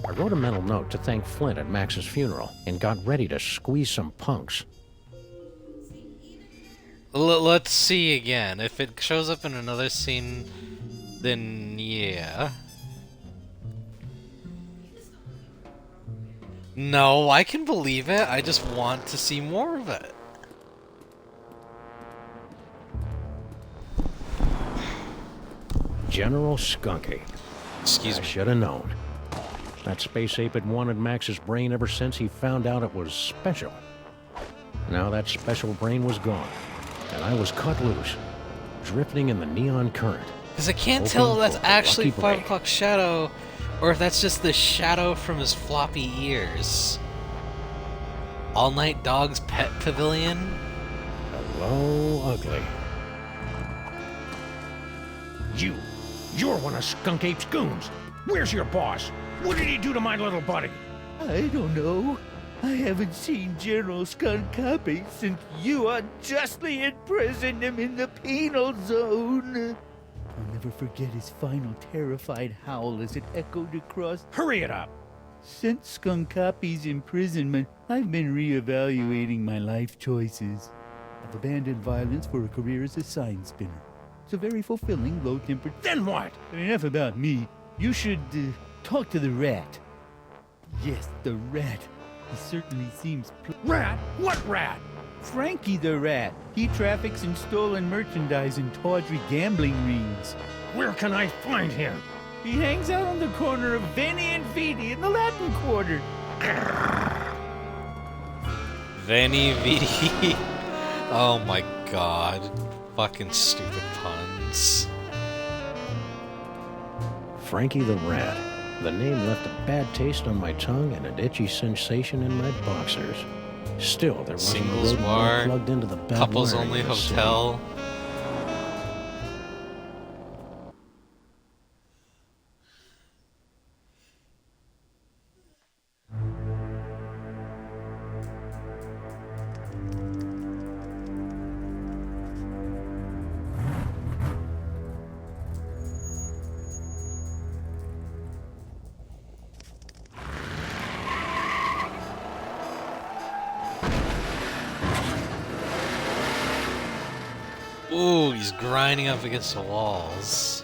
I wrote a mental note to thank Flint at Max's funeral and got ready to squeeze some punks. Let's see again. If it shows up in another scene, then yeah. No, I can believe it. I just want to see more of it. General Skunk Ape. Excuse I me. should have known. That space ape had wanted Max's brain ever since he found out it was special. Now that special brain was gone, and I was cut loose, drifting in the neon current. Because I can't Hoping tell if that's for a actually lucky 5 break. o'clock shadow, or if that's just the shadow from his floppy ears. All Night Dog's Pet Pavilion? Hello, ugly. You're one of Skunk Ape's goons. Where's your boss? What did he do to my little buddy? I don't know. I haven't seen General Skunkapi since you unjustly imprisoned him in the penal zone. I'll never forget his final terrified howl as it echoed across. Hurry it up. Since Skunkapi's imprisonment, I've been reevaluating my life choices. I've abandoned violence for a career as a sign spinner. It's a very fulfilling, low-tempered... Then what? Enough about me. You should, talk to the rat. Yes, the rat. He certainly seems... Rat? What rat? Frankie the rat. He traffics in stolen merchandise in tawdry gambling rings. Where can I find him? He hangs out on the corner of Veni and Vidi in the Latin Quarter. Veni Vidi. Oh my god. Fucking stupid puns. Frankie the Rat. The name left a bad taste on my tongue and an itchy sensation in my boxers. Still, there wasn't Singles a road bar, plugged into the bad couples wiring only in the city. hotel. Ooh, he's grinding up against the walls.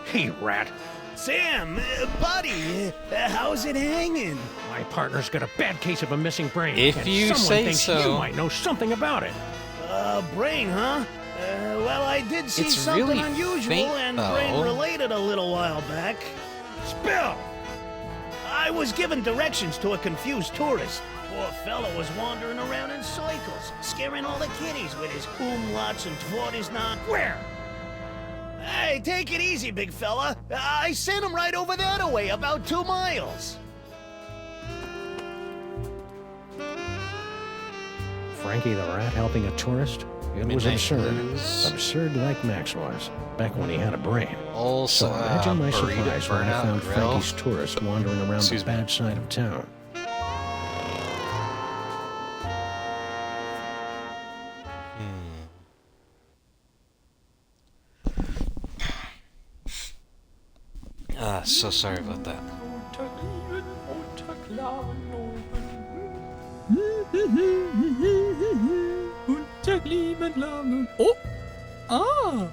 Hey, Rat. Sam, buddy, how's it hanging? My partner's got a bad case of a missing brain. If and you someone say thinks so. you might know something about it. Brain, huh? Well, I did see It's something really unusual faint, and though. brain-related a little while back. Spill! I was given directions to a confused tourist. Poor fellow was wandering around in circles, scaring all the kiddies with his umlauts and tvortisnot. Where? Hey, take it easy, big fella. I sent him right over that way, about 2 miles. Frankie the Rat helping a tourist? It was Midnight absurd. Blues. Absurd like Max was, back when he had a brain. Also, So imagine my Burrito surprise when I Burnout found Grill. Frankie's tourist wandering around Excuse the me. bad side of town. So sorry about that. Oh! Ah!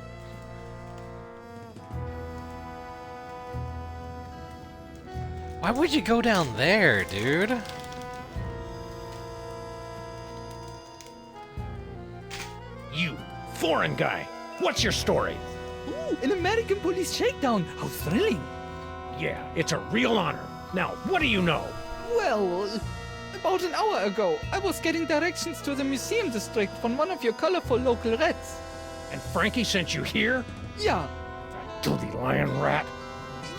Why would you go down there, dude? You, foreign guy, what's your story? Ooh, an American police shakedown! How thrilling! Yeah, it's a real honor. Now, what do you know? Well, about an hour ago, I was getting directions to the museum district from one of your colorful local rats. And Frankie sent you here? Yeah. Guilty lion rat.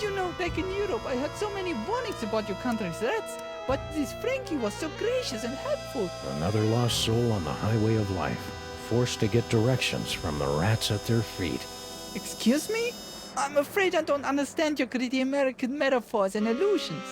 You know, back in Europe, I had so many warnings about your country's rats, but this Frankie was so gracious and helpful. Another lost soul on the highway of life, forced to get directions from the rats at their feet. Excuse me? I'm afraid I don't understand your greedy American metaphors and allusions.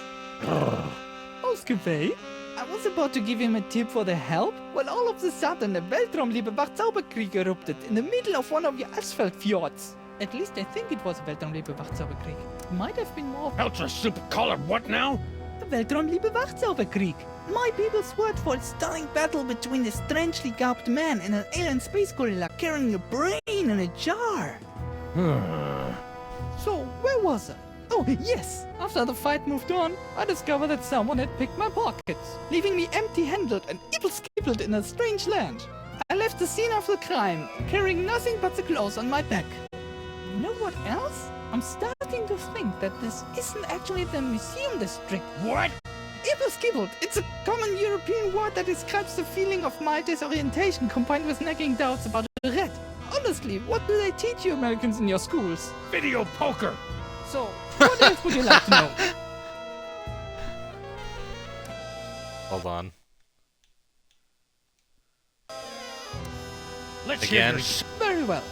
Ausgewählt? I was about to give him a tip for the help, when all of a sudden a Weltraumliebe Wachzauberkrieg erupted in the middle of one of your asphalt fjords. At least I think it was a Weltraumliebe Wachzauberkrieg. It might have been more. Ultra super color, what now? A Weltraumliebe Wachzauberkrieg. My people's word for a stunning battle between a strangely garbed man and an alien space gorilla carrying a brain in a jar. So, where was I? Oh, yes! After the fight moved on, I discovered that someone had picked my pockets, leaving me empty-handed and evil-skippled in a strange land. I left the scene of the crime, carrying nothing but the clothes on my back. You know what else? I'm starting to think that this isn't actually the museum district. What? Evil-skippled! It's a common European word that describes the feeling of my disorientation combined with nagging doubts about a rat. Honestly, what do they teach you Americans in your schools? Video poker! So, what else would you like to know? Hold on. Let's Again. hear your... Very well.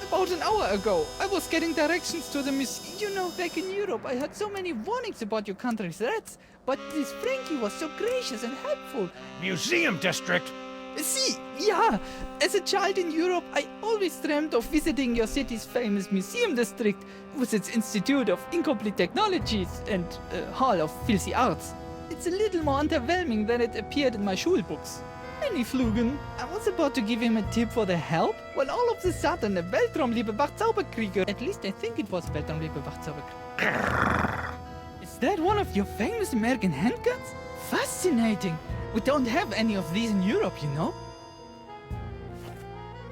About an hour ago, I was getting directions to the museum. You know, back in Europe, I had so many warnings about your country's rats, but this Frankie was so gracious and helpful. Museum district? See, yeah, as a child in Europe, I always dreamed of visiting your city's famous museum district with its Institute of Incomplete Technologies and Hall of Filthy Arts. It's a little more underwhelming than it appeared in my Schulbooks. Any Flugen, I was about to give him a tip for the help, when all of a sudden a Weltraumliebe Wachzauberkrieger, at least I think it was Weltraumliebe Wachzauberkrieger. Is that one of your famous American handguns? Fascinating! We don't have any of these in Europe, you know?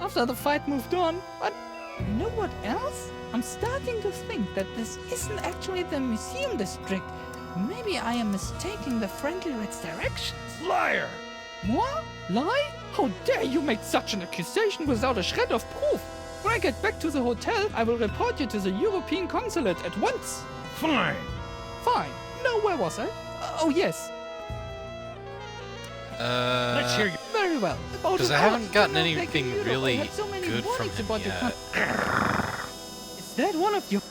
After the fight moved on, but you know what else? I'm starting to think that this isn't actually the museum district. Maybe I am mistaking the Friendly Red's directions. Liar! What? Lie? How dare you make such an accusation without a shred of proof? When I get back to the hotel, I will report you to the European consulate at once. Fine. Fine. Now, where was I? Oh, yes. Let's hear you. Very well. Because I haven't gotten anything really good from him yet. Is that one of your...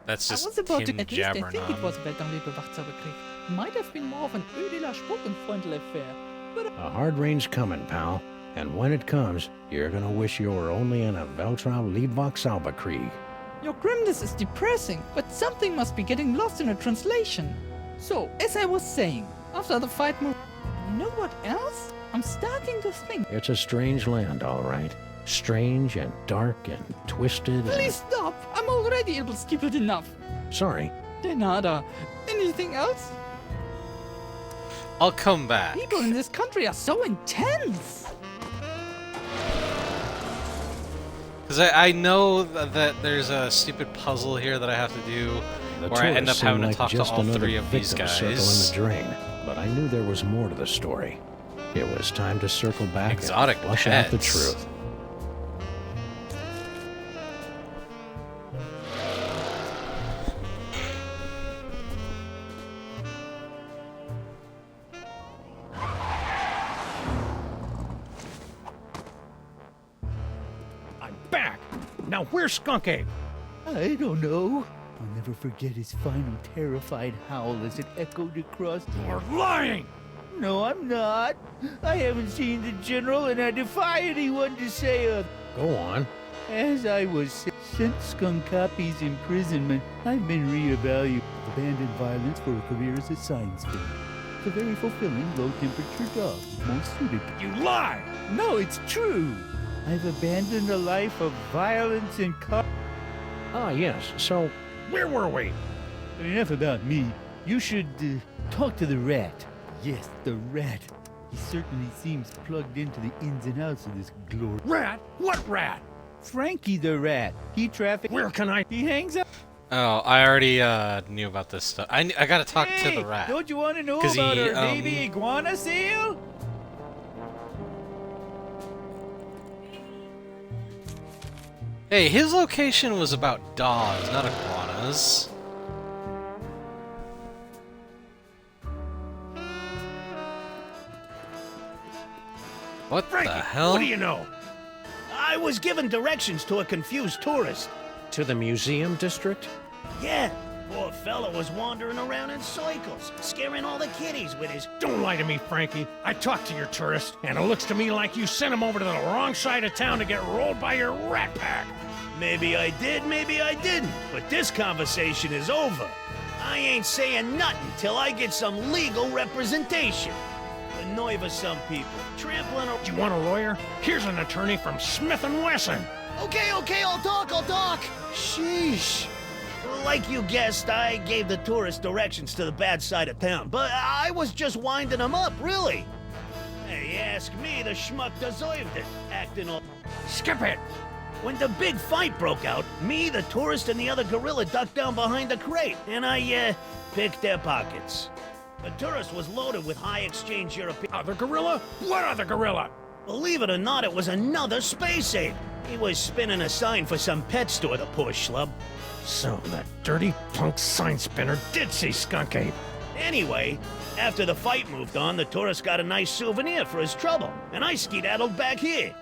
That's I just was about him to... At least I jabbering think it on. was Weltraumliebe Wachzauberkrieg. Might have been more of an Ödeler Spuckenfreundl affair. But... A hard rain's coming, pal. And when it comes, you're gonna wish you were only in a Weltraumliebe Wachzauberkrieg. Your grimness is depressing, but something must be getting lost in a translation. So, as I was saying, after the fight moved... You know what else? I'm starting to think... It's a strange land, all right. Strange and dark and twisted and... Please stop! I'm already ill-skippled enough. Sorry. De nada. Anything else? I'll come back. People in this country are so intense! Because I know that there's a stupid puzzle here that I have to do The where I end up tourists having seem to talk to just all another three of these victim guys. circle in the drain, but I knew there was more to the story. It was time to circle back Exotic and flush out the pets. truth. I'm back! Now where's Skunk Ape? I don't know. I'll never forget his final terrified howl as it echoed across. You're lying! No, I'm not. I haven't seen the general, and I defy anyone to say other. Go on. As I was since Skunkapi's imprisonment, I've been reevaluating abandoned violence for a career as a science fan. It's a very fulfilling, low-temperature job, most suited. You lie! No, it's true. I've abandoned a life of violence and Ah, yes. So, where were we? Enough about me. You should talk to the rat. Yes, the rat. He certainly seems plugged into the ins and outs of this glory. Rat? What rat? Frankie the rat. He traffics. Where can I? He hangs out. Oh, I already knew about this stuff. I gotta talk to the rat. Don't you want to know 'Cause about he, our baby iguana seal? Hey, his location was about dogs, not iguanas. What Frankie, the hell? What do you know? I was given directions to a confused tourist. to the museum district? Yeah, poor fella was wandering around in circles, scaring all the kiddies with his... Don't lie to me, Frankie. I talked to your tourist, and it looks to me like you sent him over to the wrong side of town to get rolled by your rat pack. Maybe I did, maybe I didn't, but this conversation is over. I ain't saying nothing till I get some legal representation. The nerve of some people, trampling over... You want a lawyer? Here's an attorney from Smith & Wesson. Okay, I'll talk. Sheesh. Like you guessed, I gave the tourist directions to the bad side of town, but I was just winding them up, really. Hey, ask me, the schmuck deserved it, acting all... Skip it! When the big fight broke out, me, the tourist, and the other gorilla ducked down behind the crate, and I, picked their pockets. The tourist was loaded with high exchange European... Other gorilla? What other gorilla? Believe it or not, it was another space ape. He was spinning a sign for some pet store, the poor schlub. So that dirty punk sign spinner did see Skunk Ape. Anyway, after the fight moved on, the tourist got a nice souvenir for his trouble, and I skedaddled back here.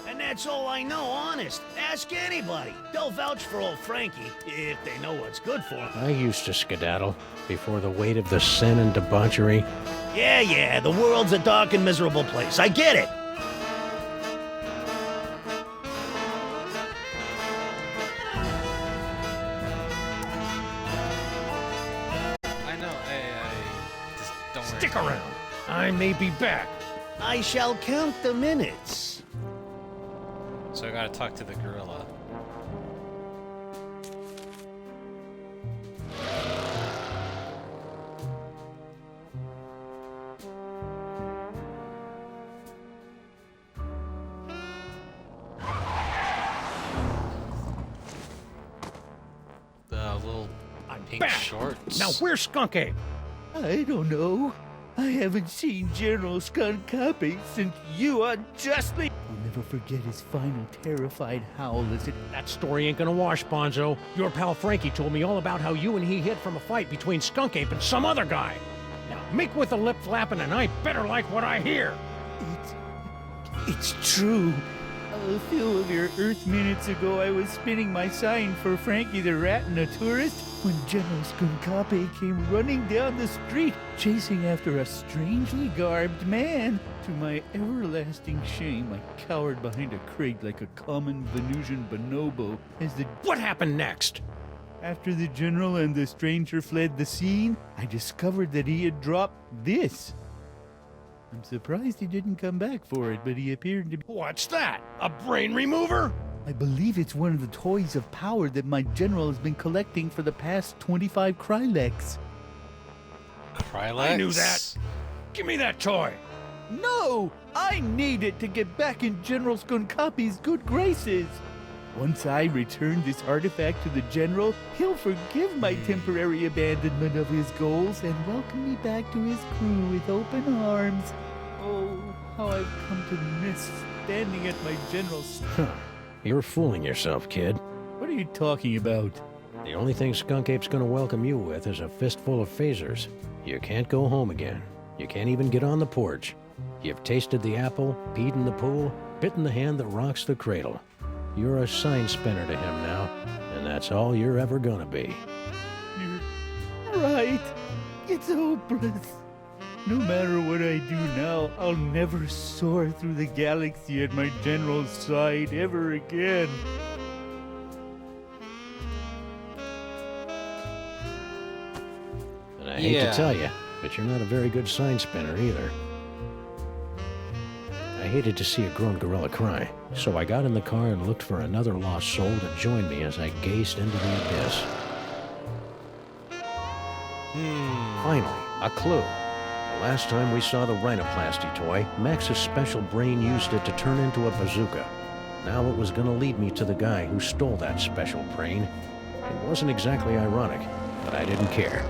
And that's all I know, honest. Ask anybody. They'll vouch for old Frankie, if they know what's good for him. I used to skedaddle before the weight of the sin and debauchery. Yeah, the world's a dark and miserable place. I get it. I know, Stick around. I may be back. I shall count the minutes. So I gotta talk to the gorilla. The little pink Back. shorts. Now where's Skunk Ape? I don't know. I haven't seen General Skunk Copy since you unjustly. I'll never forget his final terrified howl as it. That story ain't gonna wash, Bonzo. Your pal Frankie told me all about how you and he hid from a fight between Skunk Ape and some other guy. Now, make with the lip flapping and I better like what I hear. It's true. A few of your Earth minutes ago, I was spinning my sign for Frankie the Rat and a tourist when General Skunkape came running down the street, chasing after a strangely garbed man. To my everlasting shame, I cowered behind a crate like a common Venusian bonobo as the... What happened next? After the General and the stranger fled the scene, I discovered that he had dropped this. I'm surprised he didn't come back for it, but he appeared to be... What's that? A brain remover? I believe it's one of the toys of power that my general has been collecting for the past 25 Krylex. Krylex? I knew that. Give me that toy. No! I need it to get back in General Skunkapi's good graces. Once I return this artifact to the General, he'll forgive my temporary abandonment of his goals and welcome me back to his crew with open arms. Oh, how I've come to miss standing at my General's... You're fooling yourself, kid. What are you talking about? The only thing Skunk Ape's gonna welcome you with is a fistful of phasers. You can't go home again. You can't even get on the porch. You've tasted the apple, peed in the pool, bitten the hand that rocks the cradle. You're a sign spinner to him now, and that's all you're ever gonna be. You're right. It's hopeless. No matter what I do now, I'll never soar through the galaxy at my general's side ever again. And I hate to tell you, but you're not a very good sign spinner either. I hated to see a grown gorilla cry, so I got in the car and looked for another lost soul to join me as I gazed into the abyss. Finally, a clue. The last time we saw the rhinoplasty toy, Max's special brain used it to turn into a bazooka. Now it was going to lead me to the guy who stole that special brain. It wasn't exactly ironic, but I didn't care.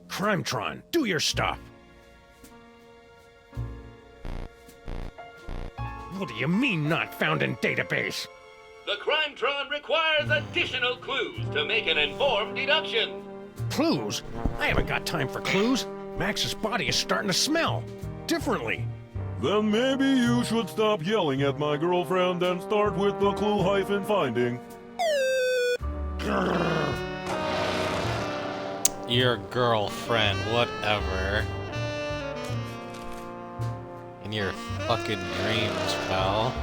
Crimetron, do your stuff! What do you mean not found in database? The Crimetron requires additional clues to make an informed deduction. Clues? I haven't got time for clues. Max's body is starting to smell differently. Then maybe you should stop yelling at my girlfriend and start with the clue-finding. Your girlfriend, whatever. In your fucking dreams, pal.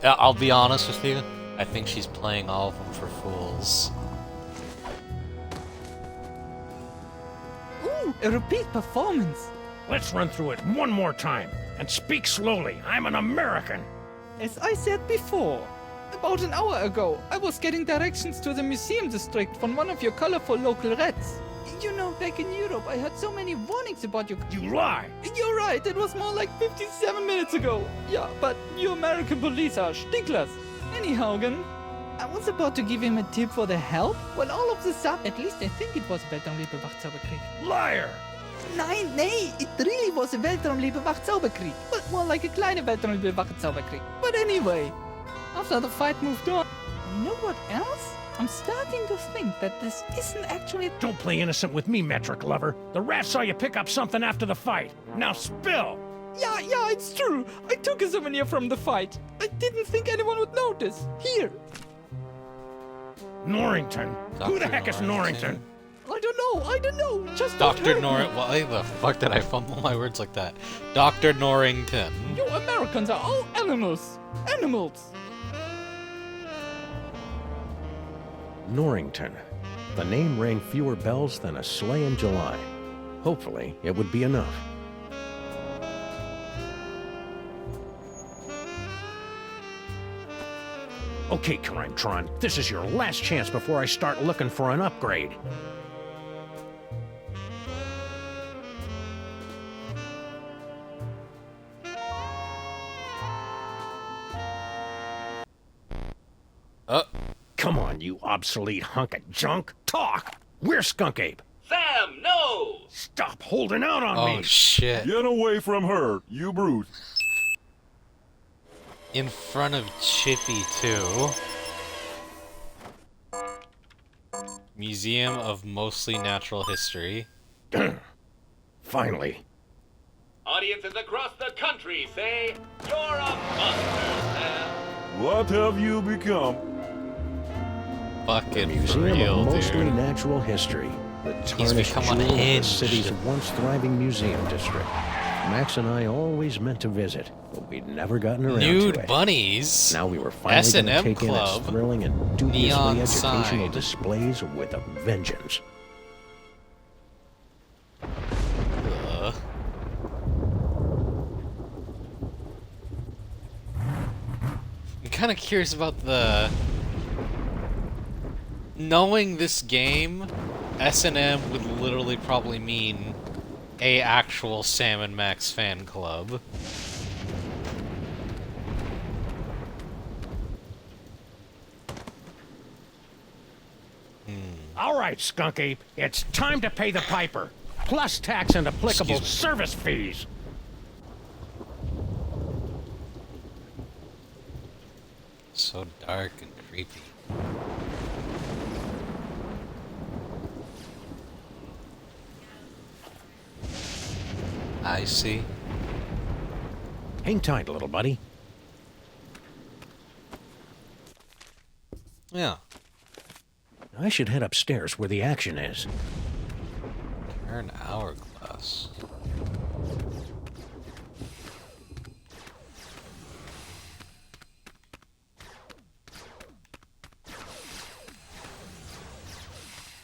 I'll be honest with you, I think she's playing all of them for fools. Ooh, a repeat performance. Let's run through it one more time. And speak slowly. I'm an American. As I said before, about an hour ago, I was getting directions to the museum district from one of your colorful local rats. You know, back in Europe, I heard so many warnings about you. You lie! You're right, it was more like 57 minutes ago. Yeah, but you American police are stinklers. Anyhow, I was about to give him a tip for the help, when all of the sudden, at least I think it was a Weltraumliebe Wachzauberkrieg. Liar! Nein, it really was a Weltraumliebe Wachzauberkrieg, but more like a kleine Weltraumliebe Wachzauberkrieg. But anyway, after the fight moved on, you know what else? I'm starting to think that this isn't actually... Don't play innocent with me, metric lover. The rat saw you pick up something after the fight. Now spill! Yeah, it's true. I took a souvenir from the fight. I didn't think anyone would notice. Here. Norrington? Who the heck is Norrington? I don't know. Just Dr. Norrington. Why the fuck did I fumble my words like that? Dr. Norrington. You Americans are all animals. Animals. Norrington. The name rang fewer bells than a sleigh in July. Hopefully, it would be enough. Okay, Crimetron, this is your last chance before I start looking for an upgrade. Come on, you obsolete hunk of junk. Talk! Where's Skunk Ape? Sam, no! Stop holding out on me! Oh, shit. Get away from her, you brute. In front of Chippy, too. Museum of Mostly Natural History. Finally. Audiences across the country say, you're a monster, Sam. What have you become? Fucking Museum real, of Mostly dude. Natural History. The He's tarnished become jewel of the unhinged. city's once thriving museum district. Max and I always meant to visit, but we'd never gotten around Nude to it. bunnies. Now we were finally going to S&M take in Club. its thrilling and dubiously Neon educational sign. displays with a vengeance. Ugh. I'm kind of curious about the... Knowing this game, S&M would literally probably mean a actual Sam and Max fan club. All right, Skunk Ape, it's time to pay the piper. Plus tax and applicable service fees. So dark and creepy. I see. Hang tight, little buddy. Yeah. I should head upstairs where the action is. Turn hourglass.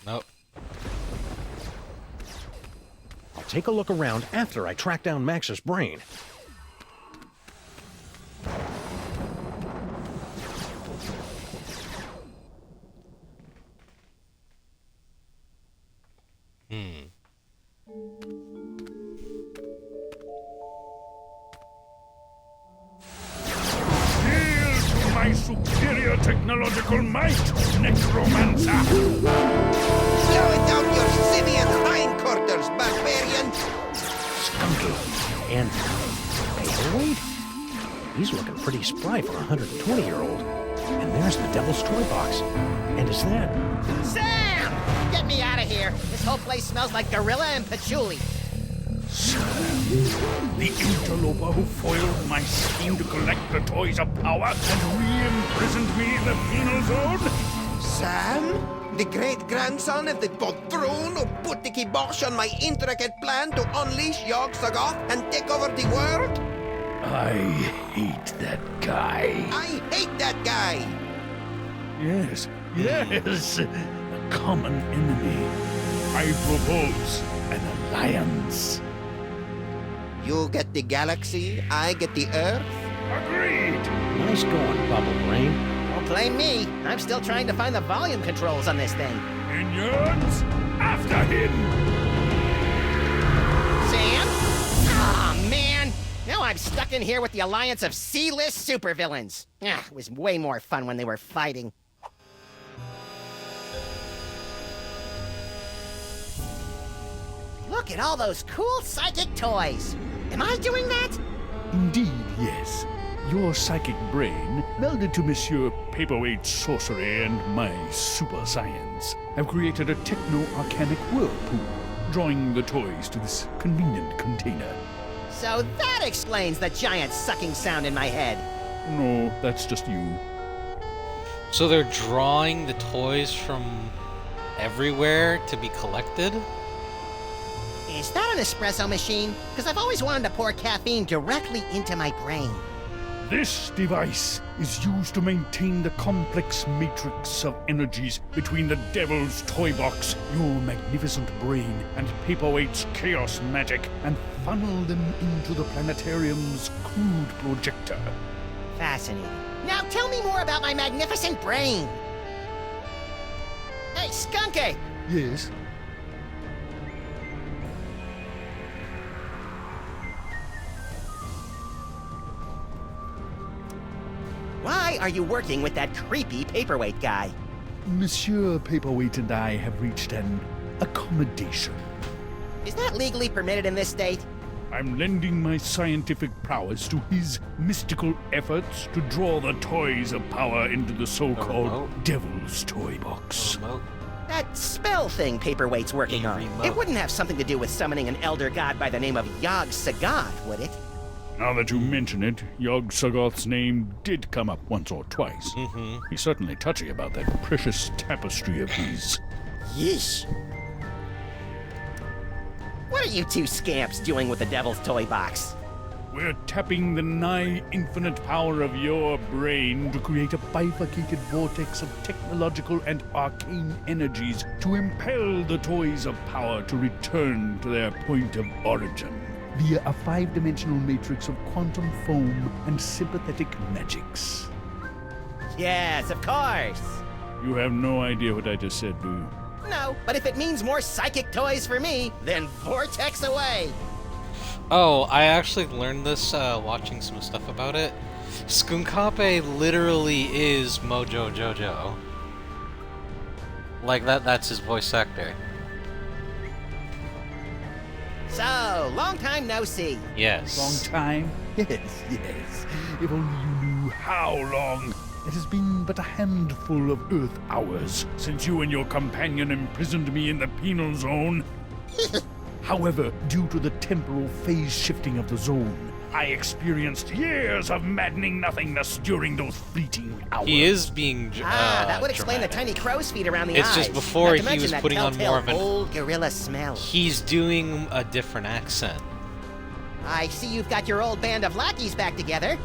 Nope. I'll take a look around after I track down Max's brain. Yield to my superior technological might, Necromancer! Slow it down your simian hindquarters, barbarian! Skunky. And paperweight? He's looking pretty spry for a 120-year-old. And there's the Devil's Toy Box. And is that... Sam! Get me out of here. This whole place smells like gorilla and patchouli. The interloper who foiled my scheme to collect the toys of power and re-imprisoned me in the penal zone? Sam? The great-grandson of the poltroon who put the kibosh on my intricate plan to unleash Yog-Sothoth and take over the world? I hate that guy. I hate that guy! Yes, a common enemy. I propose an alliance. You get the galaxy, I get the Earth? Agreed! Nice going, Bubble Brain. Don't blame me. I'm still trying to find the volume controls on this thing. Minions, after him! Sam? Aw, man! Now I'm stuck in here with the alliance of C-list supervillains. Ah, it was way more fun when they were fighting. Look at all those cool psychic toys. Am I doing that? Indeed, yes. Your psychic brain, melded to Monsieur Paperweight's sorcery and my super science, have created a techno-arcanic whirlpool, drawing the toys to this convenient container. So that explains the giant sucking sound in my head. No, that's just you. So they're drawing the toys from everywhere to be collected? Is that an espresso machine? Because I've always wanted to pour caffeine directly into my brain. This device is used to maintain the complex matrix of energies between the Devil's Toy Box, your magnificent brain, and Paperweight's chaos magic, and funnel them into the planetarium's crude projector. Fascinating. Now tell me more about my magnificent brain. Hey, Skunky! Yes? Why are you working with that creepy paperweight guy? Monsieur Paperweight and I have reached an accommodation. Is that legally permitted in this state? I'm lending my scientific prowess to his mystical efforts to draw the toys of power into the so-called Devil's Toy Box. That spell thing Paperweight's working on. It wouldn't have something to do with summoning an elder god by the name of Yog Sagoth, would it? Now that you mention it, Yog Sagoth's name did come up once or twice. He's certainly touchy about that precious tapestry of his. Yeesh. What are you two scamps doing with the Devil's Toy Box? We're tapping the nigh-infinite power of your brain to create a bifurcated vortex of technological and arcane energies to impel the toys of power to return to their point of origin via a 5-dimensional matrix of quantum foam and sympathetic magics. Yes, of course. You have no idea what I just said, do you? No, but if it means more psychic toys for me, then vortex away. Oh, I actually learned this watching some stuff about it. Skunkape literally is Mojo Jojo. Like that's his voice actor. So, long time no see. Yes. Long time? Yes, yes. If only you knew how long. It has been but a handful of Earth hours since you and your companion imprisoned me in the penal zone. However, due to the temporal phase shifting of the zone, I experienced years of maddening nothingness during those fleeting hours. He is being that would explain dramatic. the tiny crow's feet around the It's eyes. just before Not to he mention was that putting on more of an old gorilla smell. He's doing a different accent. I see you've got your old band of lackeys back together.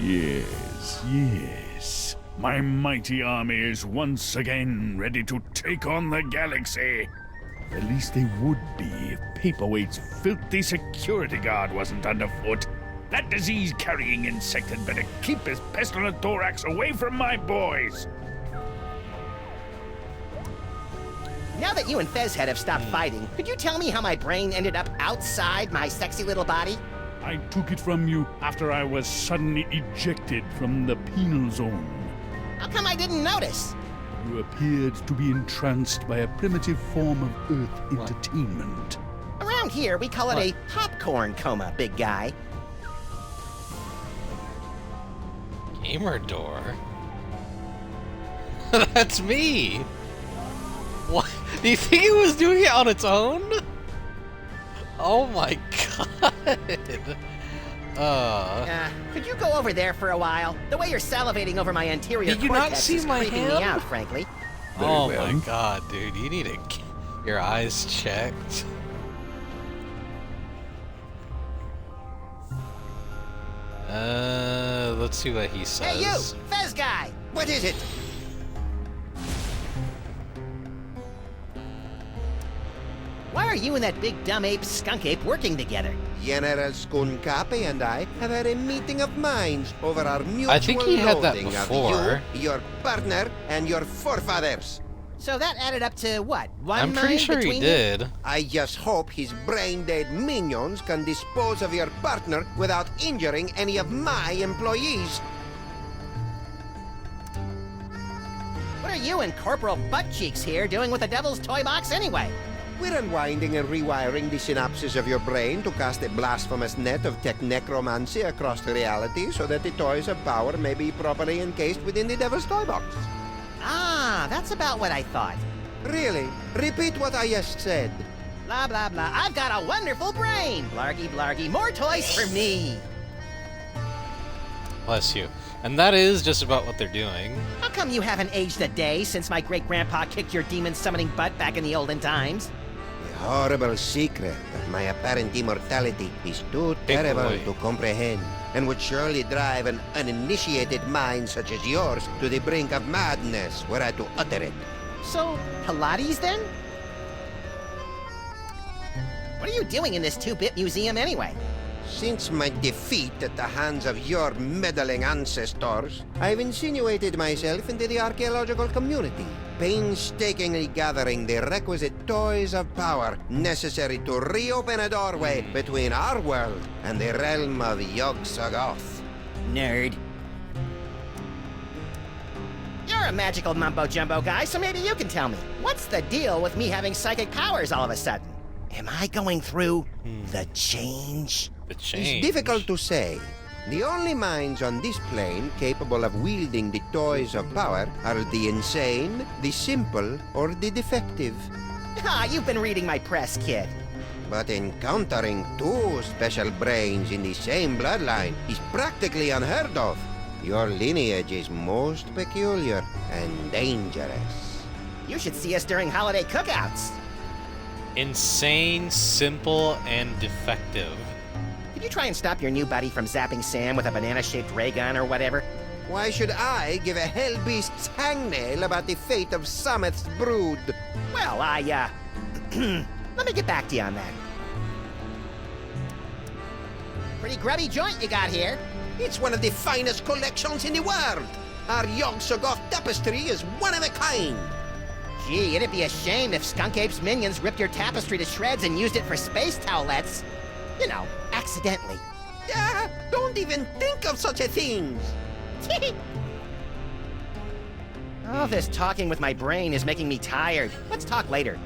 Yes, yes. My mighty army is once again ready to take on the galaxy. At least they would be if Paperweight's filthy security guard wasn't underfoot. That disease-carrying insect had better keep his pestilent thorax away from my boys. Now that you and Fezhead have stopped fighting, could you tell me how my brain ended up outside my sexy little body? I took it from you after I was suddenly ejected from the penal zone. How come I didn't notice? You appeared to be entranced by a primitive form of Earth entertainment. Around here, we call it a popcorn coma, big guy. Gamer door? That's me! What? Do you think it was doing it on its own? Oh my god! Could you go over there for a while? The way you're salivating over my anterior Did you not cortex see is my creeping hand? me out, frankly. Oh my god, dude, you need to get your eyes checked. Let's see what he says. Hey, you! Fez guy! What is it? Why are you and that big dumb ape skunk ape working together? General Skunkape and I have had a meeting of minds over our mutual I think he had that loathing before. of you, your partner, and your forefathers. So that added up to what? One I'm pretty mind sure he between did. I just hope his brain-dead minions can dispose of your partner without injuring any of my employees. What are you and Corporal Buttcheeks here doing with the Devil's Toy Box anyway? We're unwinding and rewiring the synapses of your brain to cast a blasphemous net of tech necromancy across reality so that the toys of power may be properly encased within the Devil's Toy Box. Ah, that's about what I thought. Really? Repeat what I just said. Blah, blah, blah. I've got a wonderful brain! Blargy, blargy. More toys for me! Bless you. And that is just about what they're doing. How come you haven't aged a day since my great-grandpa kicked your demon-summoning butt back in the olden times? The horrible secret of my apparent immortality is too terrible to comprehend. and would surely drive an uninitiated mind such as yours to the brink of madness were I to utter it. So, Pilates then? What are you doing in this 2-bit museum anyway? Since my defeat at the hands of your meddling ancestors, I've insinuated myself into the archaeological community, painstakingly gathering the requisite toys of power necessary to reopen a doorway between our world and the realm of Yog-Sothoth. Nerd. You're a magical mumbo-jumbo guy, so maybe you can tell me. What's the deal with me having psychic powers all of a sudden? Am I going through the change? The change? It's difficult to say. The only minds on this plane capable of wielding the toys of power are the insane, the simple, or the defective. Ah, you've been reading my press, kid. But encountering two special brains in the same bloodline is practically unheard of. Your lineage is most peculiar and dangerous. You should see us during holiday cookouts. Insane, simple, and defective. Could you try and stop your new buddy from zapping Sam with a banana-shaped ray gun or whatever? Why should I give a hell-beast's hangnail about the fate of Sameth's brood? Well, let me get back to you on that. Pretty grubby joint you got here. It's one of the finest collections in the world. Our Yog-Sothoth tapestry is one of a kind. Gee, it'd be a shame if Skunk Ape's minions ripped your tapestry to shreds and used it for space towelettes. You know, accidentally. Yeah, don't even think of such a thing. All this talking with my brain is making me tired. Let's talk later.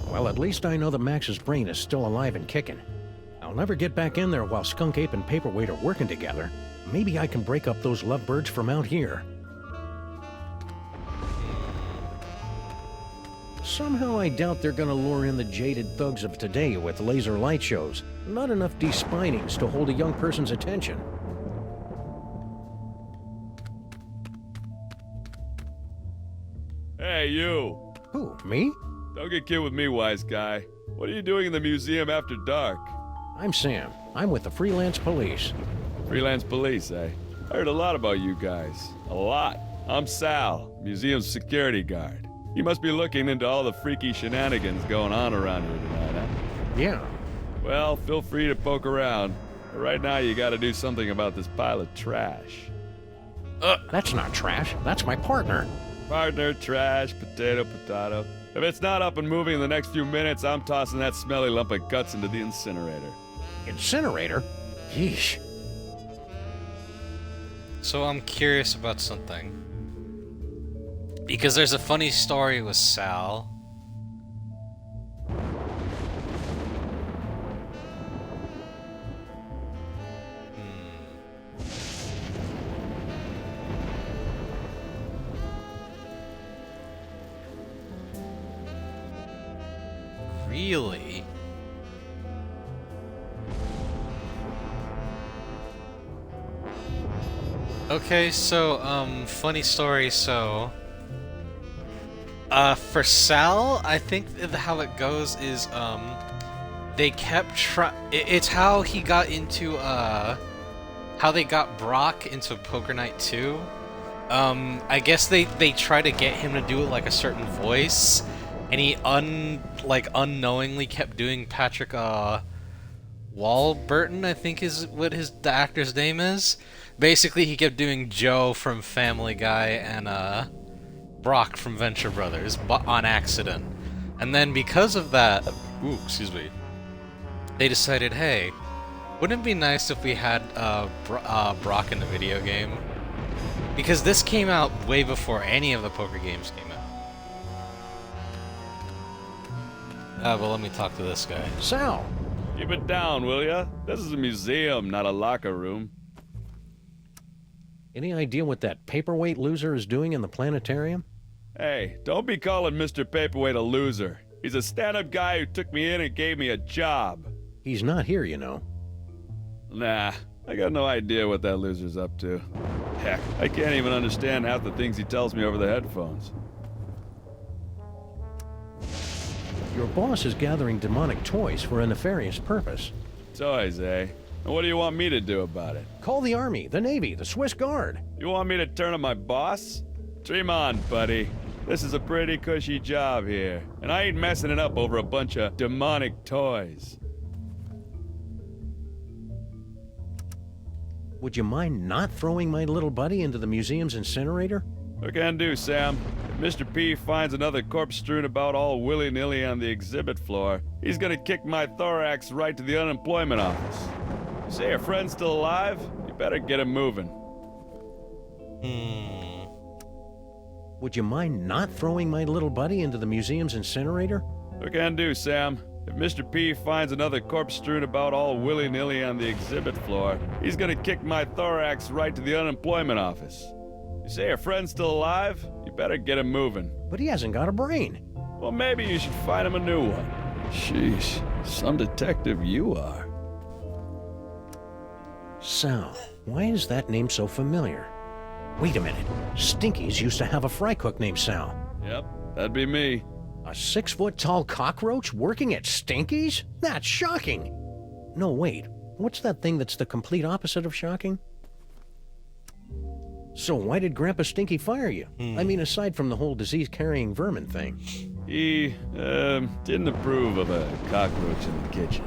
Well, at least I know that Max's brain is still alive and kicking. I'll never get back in there while Skunk Ape and Paperweight are working together. Maybe I can break up those lovebirds from out here. Somehow I doubt they're gonna lure in the jaded thugs of today with laser light shows. Not enough despinings to hold a young person's attention. Hey, you! Who, me? Don't get kid with me, wise guy. What are you doing in the museum after dark? I'm Sam. I'm with the Freelance Police. Freelance police, eh? I heard a lot about you guys. A lot. I'm Sal, museum's security guard. You must be looking into all the freaky shenanigans going on around here tonight, huh? Yeah. Well, feel free to poke around. But right now, you gotta do something about this pile of trash. That's not trash. That's my partner. Partner, trash, potato, potato. If it's not up and moving in the next few minutes, I'm tossing that smelly lump of guts into the incinerator. Incinerator? Yeesh. So I'm curious about something. Because there's a funny story with Sal. Really? Okay, so, funny story, so... for Sal, I think how it goes is, they kept it's how he got into, how they got Brock into Poker Night 2. I guess they try to get him to do it like a certain voice, and he unknowingly kept doing Patrick, Warburton, I think is what the actor's name is. Basically, he kept doing Joe from Family Guy and, Brock from Venture Brothers, but on accident. And then because of that, they decided, hey, wouldn't it be nice if we had, Brock in the video game? Because this came out way before any of the poker games came out. Well, let me talk to this guy. Sal, Keep it down, will ya? This is a museum, not a locker room. Any idea what that paperweight loser is doing in the planetarium? Hey, don't be calling Mr. Paperweight a loser. He's a stand-up guy who took me in and gave me a job. He's not here, you know. Nah, I got no idea what that loser's up to. Heck, I can't even understand half the things he tells me over the headphones. Your boss is gathering demonic toys for a nefarious purpose. Toys, eh? And what do you want me to do about it? Call the Army, the Navy, the Swiss Guard. You want me to turn on my boss? Dream on, buddy. This is a pretty cushy job here, and I ain't messing it up over a bunch of demonic toys. Would you mind not throwing my little buddy into the museum's incinerator? What can I do, Sam? If Mr. P finds another corpse strewn about all willy-nilly on the exhibit floor, he's gonna kick my thorax right to the unemployment office. You say your friend's still alive? You better get him moving. Would you mind not throwing my little buddy into the museum's incinerator? What can I do, Sam? If Mr. P finds another corpse strewn about all willy-nilly on the exhibit floor, he's gonna kick my thorax right to the unemployment office. You say your friend's still alive? You better get him moving. But he hasn't got a brain. Well, maybe you should find him a new one. Sheesh, some detective you are. Sal, why is that name so familiar? Wait a minute. Stinkies used to have a fry cook named Sal. Yep, that'd be me. A 6-foot-tall cockroach working at Stinkies? That's shocking. No, wait. What's that thing that's the complete opposite of shocking? So why did Grandpa Stinky fire you? I mean, aside from the whole disease-carrying vermin thing. He, didn't approve of a cockroach in the kitchen.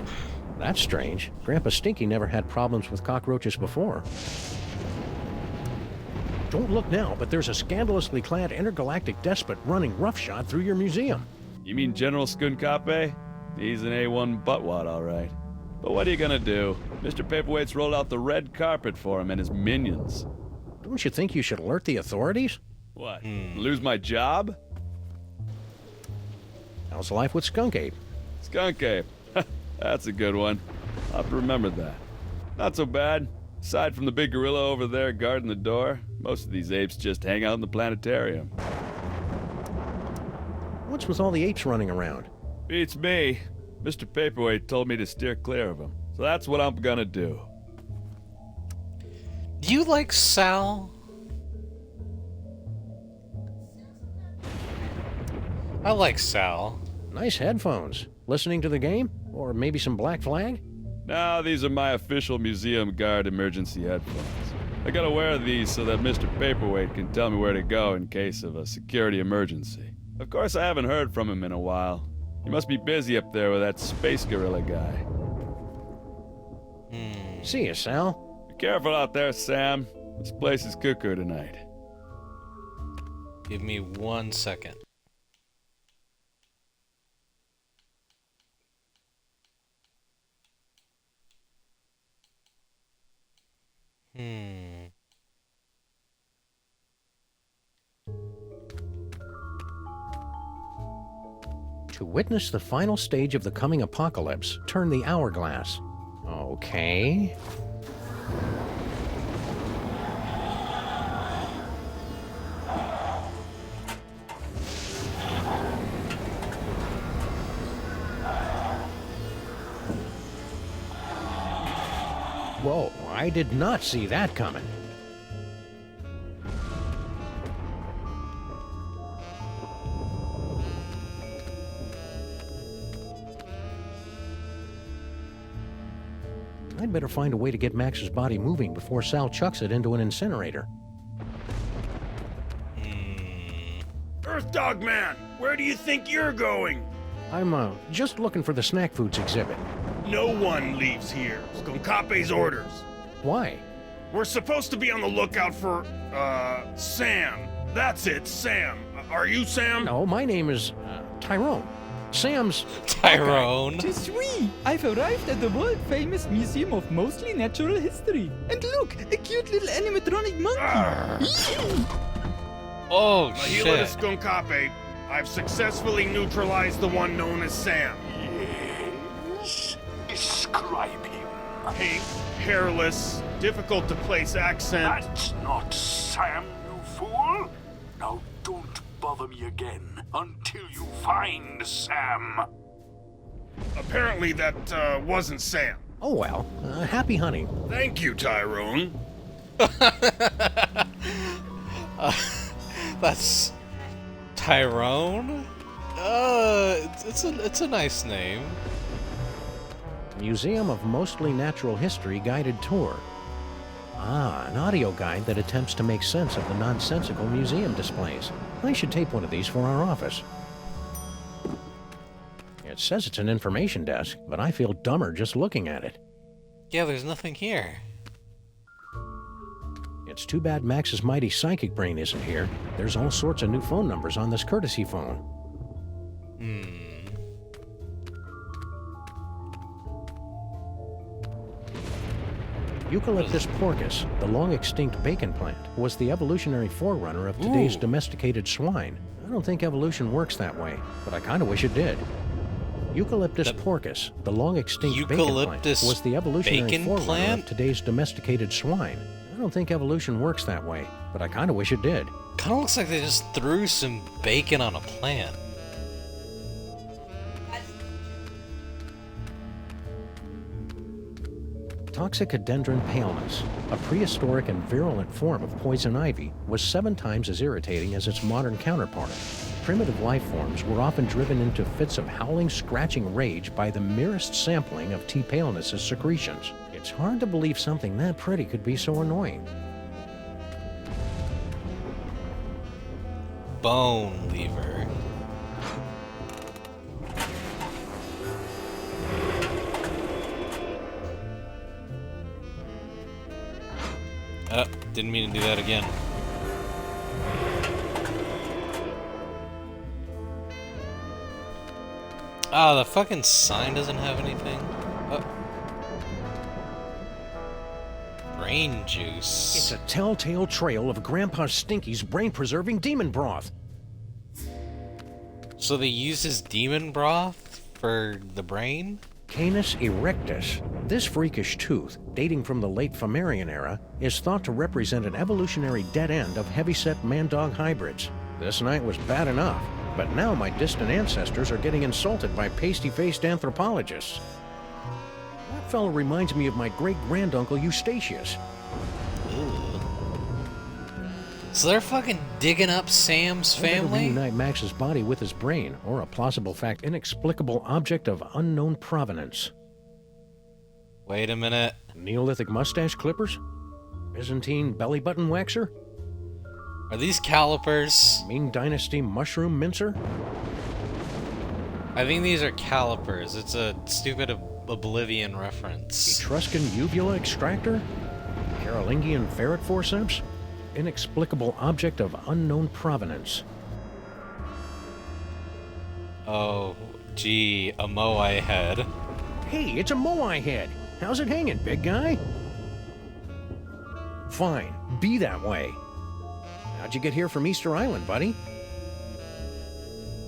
That's strange. Grandpa Stinky never had problems with cockroaches before. Don't look now, but there's a scandalously clad intergalactic despot running roughshod through your museum. You mean General Skunkape? He's an A1 buttwad, all right. But what are you gonna do? Mr. Paperweight's rolled out the red carpet for him and his minions. Don't you think you should alert the authorities? What? Lose my job? How's life with Skunk Ape? Skunk Ape. That's a good one. I'll have to remember that. Not so bad. Aside from the big gorilla over there guarding the door, most of these apes just hang out in the planetarium. What's with all the apes running around? Beats me. Mr. Paperweight told me to steer clear of them, so that's what I'm gonna do. Do you like Sal? I like Sal. Nice headphones. Listening to the game? Or maybe some Black Flag? No, these are my official museum guard emergency headphones. I gotta wear these so that Mr. Paperweight can tell me where to go in case of a security emergency. Of course, I haven't heard from him in a while. He must be busy up there with that space gorilla guy. See ya, Sal. Be careful out there, Sam. This place is cuckoo tonight. Give me 1 second. To witness the final stage of the coming apocalypse, turn the hourglass. Okay. Whoa, I did not see that coming. I'd better find a way to get Max's body moving before Sal chucks it into an incinerator. Earth Dog Man, where do you think you're going? I'm, just looking for the snack foods exhibit. No one leaves here. Skunkape's orders. Why? We're supposed to be on the lookout for, Sam. That's it, Sam. Are you Sam? No, my name is, Tyrone. Sam's... Tyrone. Tis we! I've arrived at the world-famous Museum of Mostly Natural History. And look, a cute little animatronic monkey. Oh, Mahila shit. to Skunkape. I've successfully neutralized the one known as Sam. Yes. describe him? Pink, hairless, difficult to place accent. That's not Sam, you fool! Now don't bother me again until you find Sam. Apparently that wasn't Sam. Oh well, happy hunting. Thank you, Tyrone. That's Tyrone? It's a nice name. Museum of Mostly Natural History guided tour. Ah, an audio guide that attempts to make sense of the nonsensical museum displays. I should tape one of these for our office. It says it's an information desk, but I feel dumber just looking at it. Yeah, there's nothing here. It's too bad Max's mighty psychic brain isn't here. There's all sorts of new phone numbers on this courtesy phone. Eucalyptus porcus, the long-extinct bacon plant, was the evolutionary forerunner of today's domesticated swine. I don't think evolution works that way, but I kind of wish it did. Eucalyptus porcus, the long-extinct bacon plant, was the evolutionary forerunner of today's domesticated swine. I don't think evolution works that way, but I kind of wish it did. Kind of looks like they just threw some bacon on a plant. Toxicodendron paleness, a prehistoric and virulent form of poison ivy, was 7 times as irritating as its modern counterpart. Primitive life forms were often driven into fits of howling, scratching rage by the merest sampling of T. paleness's secretions. It's hard to believe something that pretty could be so annoying. Bone lever. Didn't mean to do that again. Ah, the fucking sign doesn't have anything. Brain juice. It's a telltale trail of Grandpa Stinky's brain-preserving demon broth. So they use his demon broth for the brain? Canis erectus. This freakish tooth, dating from the late Flammarian era, is thought to represent an evolutionary dead end of heavyset man-dog hybrids. This night was bad enough, but now my distant ancestors are getting insulted by pasty-faced anthropologists. That fellow reminds me of my great-granduncle Eustachius. Ooh. So they're fucking digging up Sam's family? Reunite Max's body with his brain, or a plausible fact inexplicable object of unknown provenance. Wait a minute. Neolithic mustache clippers? Byzantine belly button waxer? Are these calipers? Ming Dynasty mushroom mincer? I think these are calipers. It's a stupid Oblivion reference. Etruscan uvula extractor? Carolingian ferret forceps? Inexplicable object of unknown provenance. Oh, gee, a Moai head. Hey, it's a Moai head! How's it hanging, big guy? Fine, be that way. How'd you get here from Easter Island, buddy?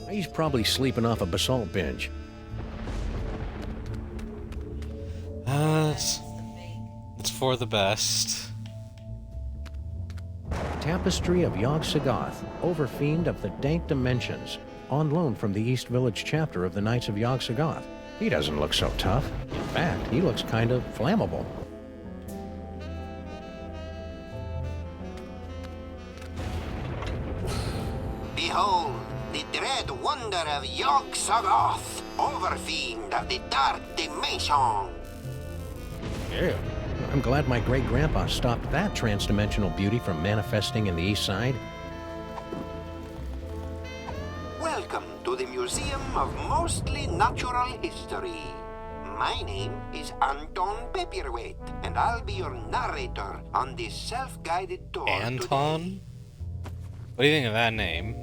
He's probably sleeping off a basalt binge. It's for the best. Tapestry of Yog-Sothoth, Overfiend of the Dank Dimensions, on loan from the East Village chapter of the Knights of Yog-Sothoth. He doesn't look so tough. In fact, he looks kind of flammable. Behold, the dread wonder of Yog-Sothoth, Overfiend of the Dark Dimension. Yeah. I'm glad my great-grandpa stopped that trans-dimensional beauty from manifesting in the East Side. Welcome to the Museum of Mostly Natural History. My name is Anton Paperweight, and I'll be your narrator on this self-guided tour. Anton? What do you think of that name?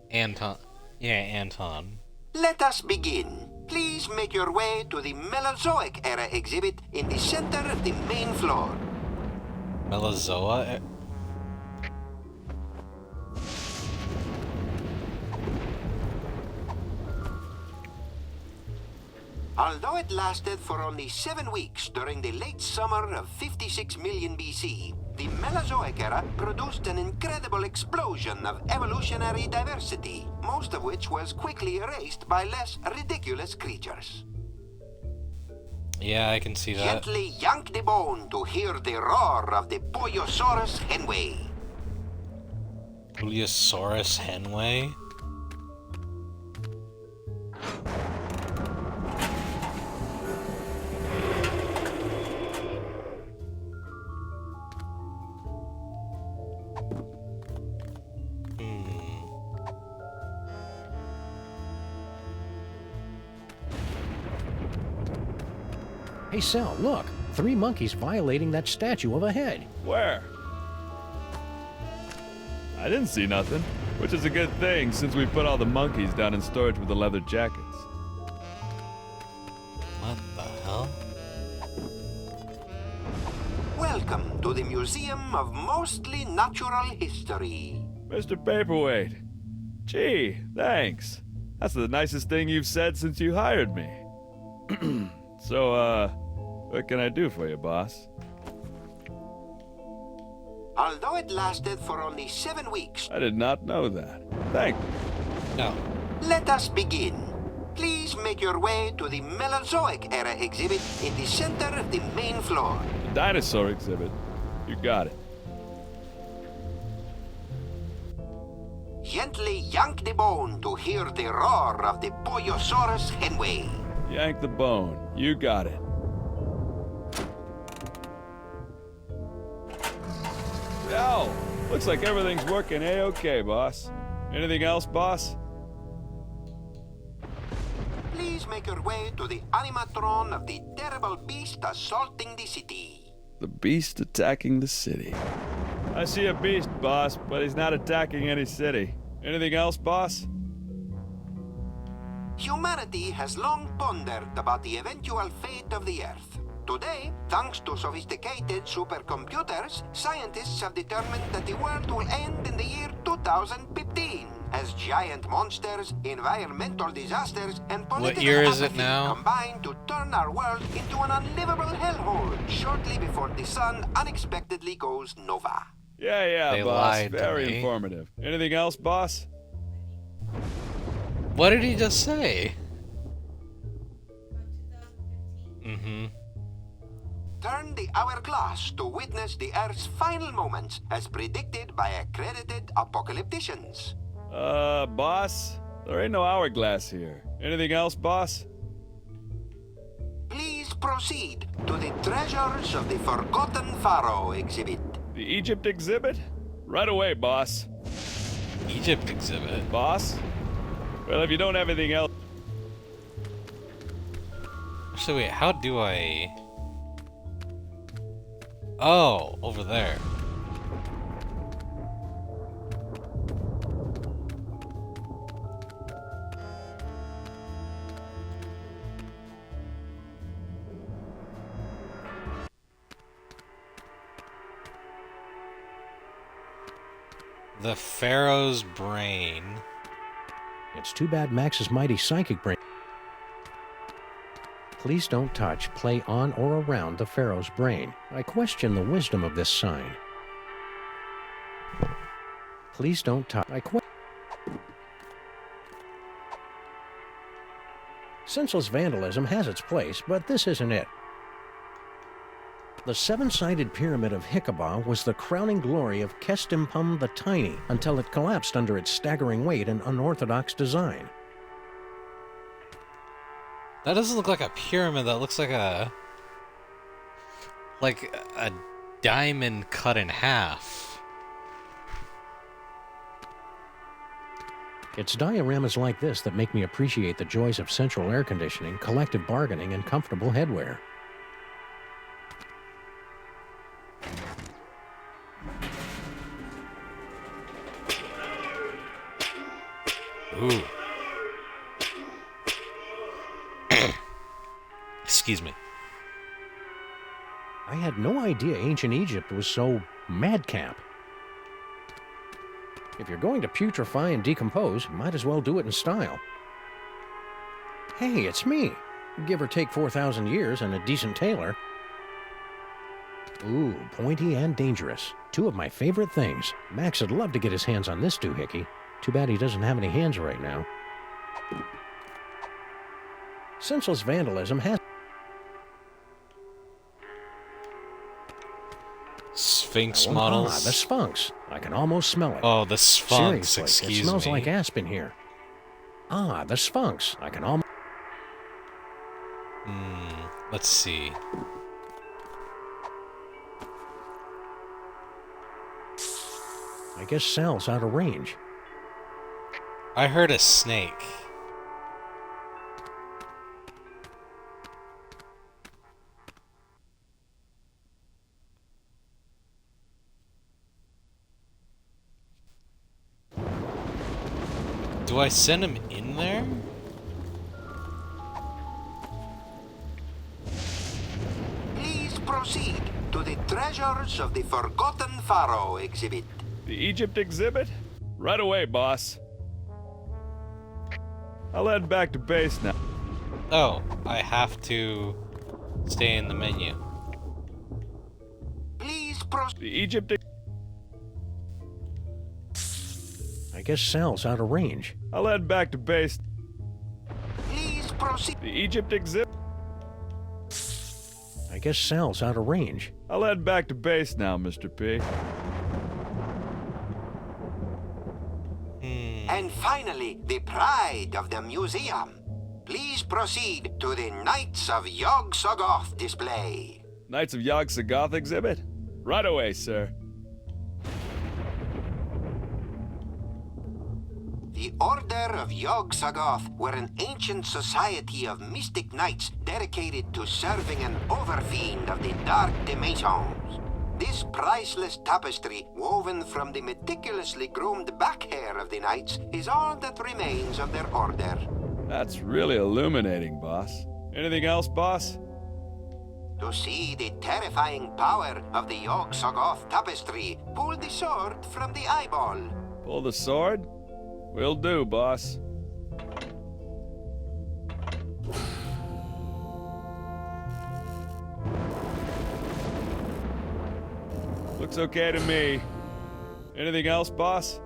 Anton. Yeah, Anton. Let us begin. Please make your way to the Mesozoic era exhibit in the center of the main floor. Mesozoa? Although it lasted for only 7 weeks during the late summer of 56 million BC, the Mesozoic era produced an incredible explosion of evolutionary diversity, most of which was quickly erased by less ridiculous creatures. Yeah, I can see that. Gently yank the bone to hear the roar of the Polyosaurus henway. Polyosaurus henway? Hey, Sal, look. 3 monkeys violating that statue of a head. Where? I didn't see nothing, which is a good thing since we put all the monkeys down in storage with the leather jackets. What the hell? Welcome to the Museum of Mostly Natural History. Mr. Paperweight. Gee, thanks. That's the nicest thing you've said since you hired me. So, what can I do for you, boss? Although it lasted for only 7 weeks. I did not know that. Thank you. No. Let us begin. Please make your way to the Mesozoic era exhibit in the center of the main floor. The dinosaur exhibit. You got it. Gently yank the bone to hear the roar of the Polyosaurus henway. Yank the bone. You got it. Oh, looks like everything's working A-okay, boss. Anything else, boss? Please make your way to the animatron of the terrible beast assaulting the city. The beast attacking the city. I see a beast, boss, but he's not attacking any city. Anything else, boss? Humanity has long pondered about the eventual fate of the Earth. Today, thanks to sophisticated supercomputers, scientists have determined that the world will end in the year 2015, as giant monsters, environmental disasters, and political year is it apathy now? combine to turn our world into an unlivable hellhole shortly before the sun unexpectedly goes nova. Yeah, They boss. lied to Very me. informative. Anything else, boss? What did he just say? Mm-hmm. Turn the hourglass to witness the Earth's final moments as predicted by accredited apocalypticians. Boss? There ain't no hourglass here. Anything else, boss? Please proceed to the Treasures of the Forgotten Pharaoh exhibit. The Egypt exhibit? Right away, boss. Egypt exhibit? Boss? Well, if you don't have anything else... So wait, how do I... Oh, over there. The Pharaoh's brain. It's too bad Max's mighty psychic brain. Please don't touch, play on or around the Pharaoh's brain. I question the wisdom of this sign. Please don't touch. Senseless vandalism has its place, but this isn't it. The 7-sided pyramid of Hikaba was the crowning glory of Kestimpum the Tiny until it collapsed under its staggering weight and unorthodox design. That doesn't look like a pyramid, that looks like a diamond cut in half. It's dioramas like this that make me appreciate the joys of central air conditioning, collective bargaining, and comfortable headwear. Ooh. Excuse me. I had no idea ancient Egypt was so madcap. If you're going to putrefy and decompose, might as well do it in style. Hey, it's me. Give or take 4,000 years and a decent tailor. Ooh, pointy and dangerous. Two of my favorite things. Max would love to get his hands on this doohickey. Too bad he doesn't have any hands right now. Senseless vandalism has... Sphinx Ah, models. the Sphinx. I can almost smell it. Oh, the Sphinx, Seriously, excuse it smells me. like aspen here. Ah, the Sphinx. I can almost... Let's see. I guess Sal's out of range. I heard a snake. Do I send him in there? Please proceed to the Treasures of the Forgotten Pharaoh exhibit. The Egypt exhibit? Right away, boss. I'll head back to base now. Oh, I have to stay in the menu. Please proceed. The Egypt... I guess Sal's out of range. I'll head back to base. Please proceed. The Egypt exhibit... I guess Sal's out of range. I'll head back to base now, Mr. P. And finally, the pride of the museum. Please proceed to the Knights of Yog-Sothoth display. Knights of Yog-Sothoth exhibit? Right away, sir. The Order of Yog-Sothoth were an ancient society of mystic knights dedicated to serving an overfiend of the Dark Dimensions. This priceless tapestry, woven from the meticulously groomed back hair of the knights, is all that remains of their order. That's really illuminating, boss. Anything else, boss? To see the terrifying power of the Yog-Sothoth tapestry, pull the sword from the eyeball. Pull the sword? Will do, boss. Looks okay to me. Anything else, boss?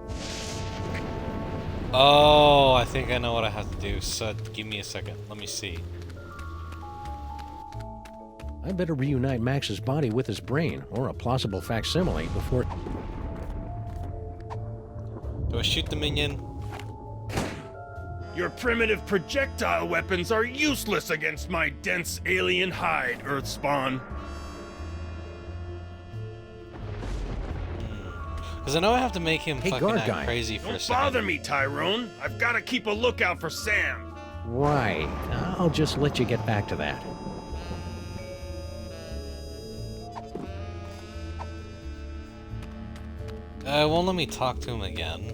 Oh, I think I know what I have to do. So, give me a second. Let me see. I better reunite Max's body with his brain, or a plausible facsimile, before... Do I shoot the minion? Your primitive projectile weapons are useless against my dense alien hide, Earthspawn. Because I know I have to make him Hey, fucking guard act guy. crazy for a Don't second. bother me, Tyrone. I've got to keep a lookout for Sam. Right. I'll just let you get back to that. Won't let me talk to him again.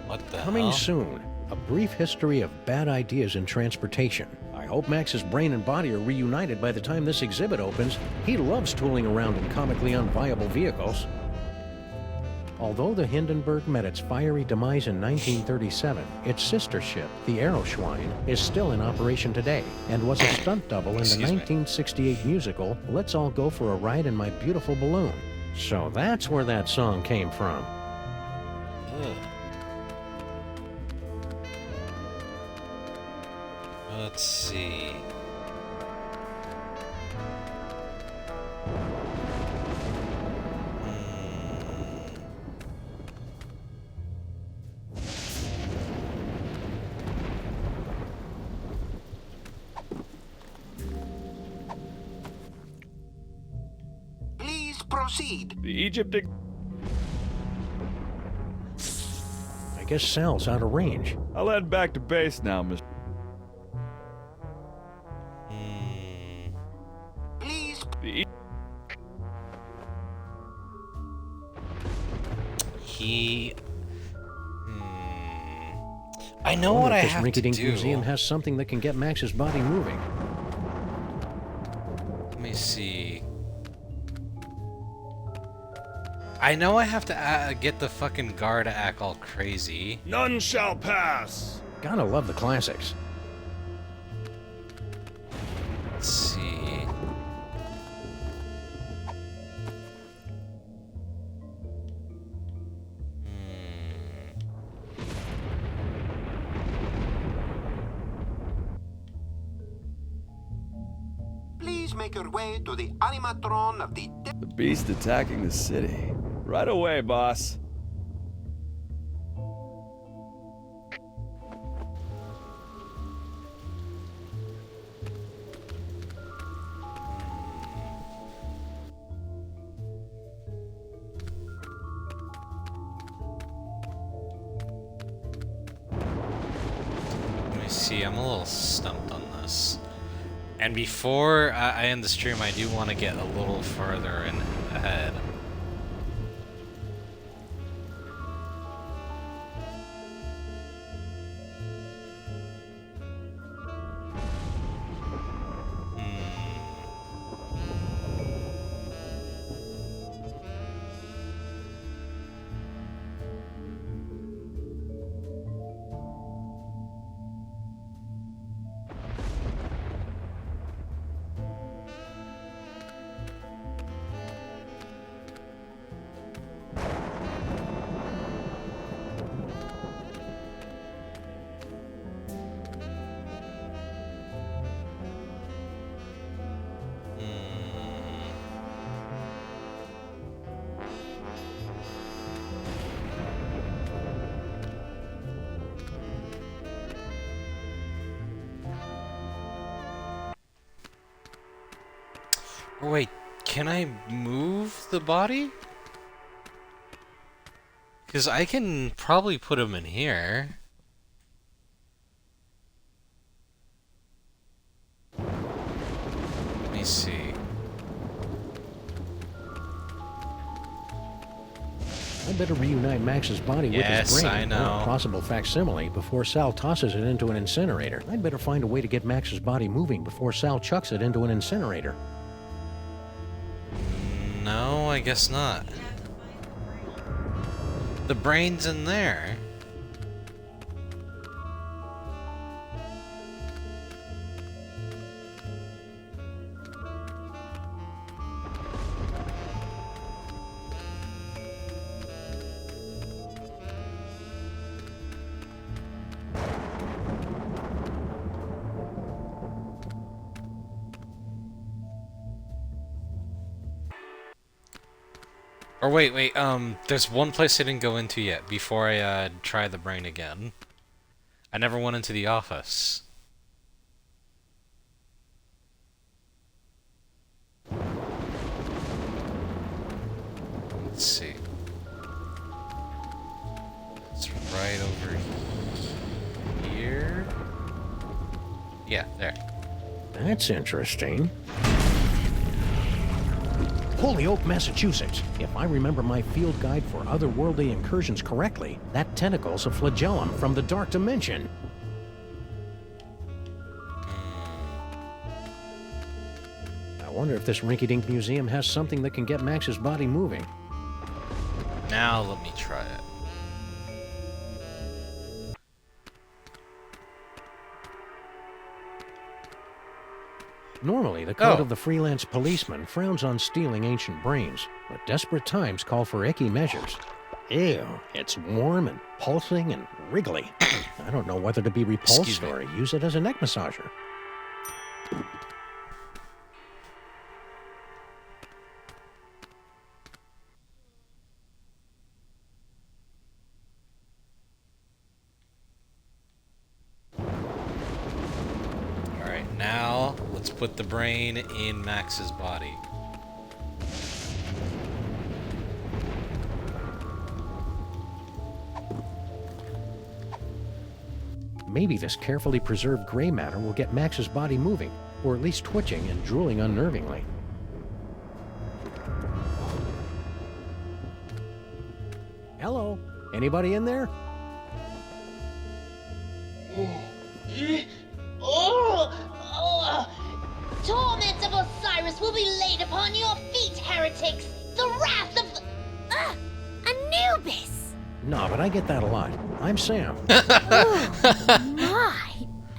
What the Coming hell? soon, a brief history of bad ideas in transportation. I hope Max's brain and body are reunited by the time this exhibit opens. He loves tooling around in comically unviable vehicles. Although the Hindenburg met its fiery demise in 1937, its sister ship, the Aeroschwein, is still in operation today and was a stunt double in the Excuse me. 1968 musical Let's All Go for a Ride in My Beautiful Balloon. So that's where that song came from. Ugh. Let's see. Please proceed. The Egypt... I guess Sal's out of range. I'll head back to base now, Mr. Please. The He... I know Wonder what I if this have to rinky-dink do. museum has something that can get Max's body moving. Let me see. I know I have to get the fucking guard to act all crazy. None shall pass. Gotta love the classics. Let's see. Please make your way to the animatron of the... The beast attacking the city. Right away, boss. Let me see, I'm a little stumped on this. And before I end the stream, I do want to get a little further ahead. Oh, wait, can I move the body? Because I can probably put him in here. Let me see. I'd better reunite Max's body with his brain. I know. Or a possible facsimile before Sal tosses it into an incinerator. I'd better find a way to get Max's body moving before Sal chucks it into an incinerator. No, I guess not. The brain's in there. Or wait, there's one place I didn't go into yet before I try the brain again. I never went into the office. Let's see. It's right over here. Yeah, there. That's interesting. Holyoke, Massachusetts. If I remember my field guide for otherworldly incursions correctly, that tentacle's a flagellum from the dark dimension. I wonder if this rinky-dink museum has something that can get Max's body moving. Now let me try it. Normally, the code of the freelance policeman frowns on stealing ancient brains, but desperate times call for icky measures. Ew, it's warm and pulsing and wriggly. I don't know whether to be repulsed or use it as a neck massager. Alright, now let's put the brain in Max's body. Maybe this carefully preserved gray matter will get Max's body moving, or at least twitching and drooling unnervingly. Hello? Anybody in there? Torment of Osiris will be laid upon your feet, heretics! The wrath of the... Anubis! No, but I get that a lot. I'm Sam. My!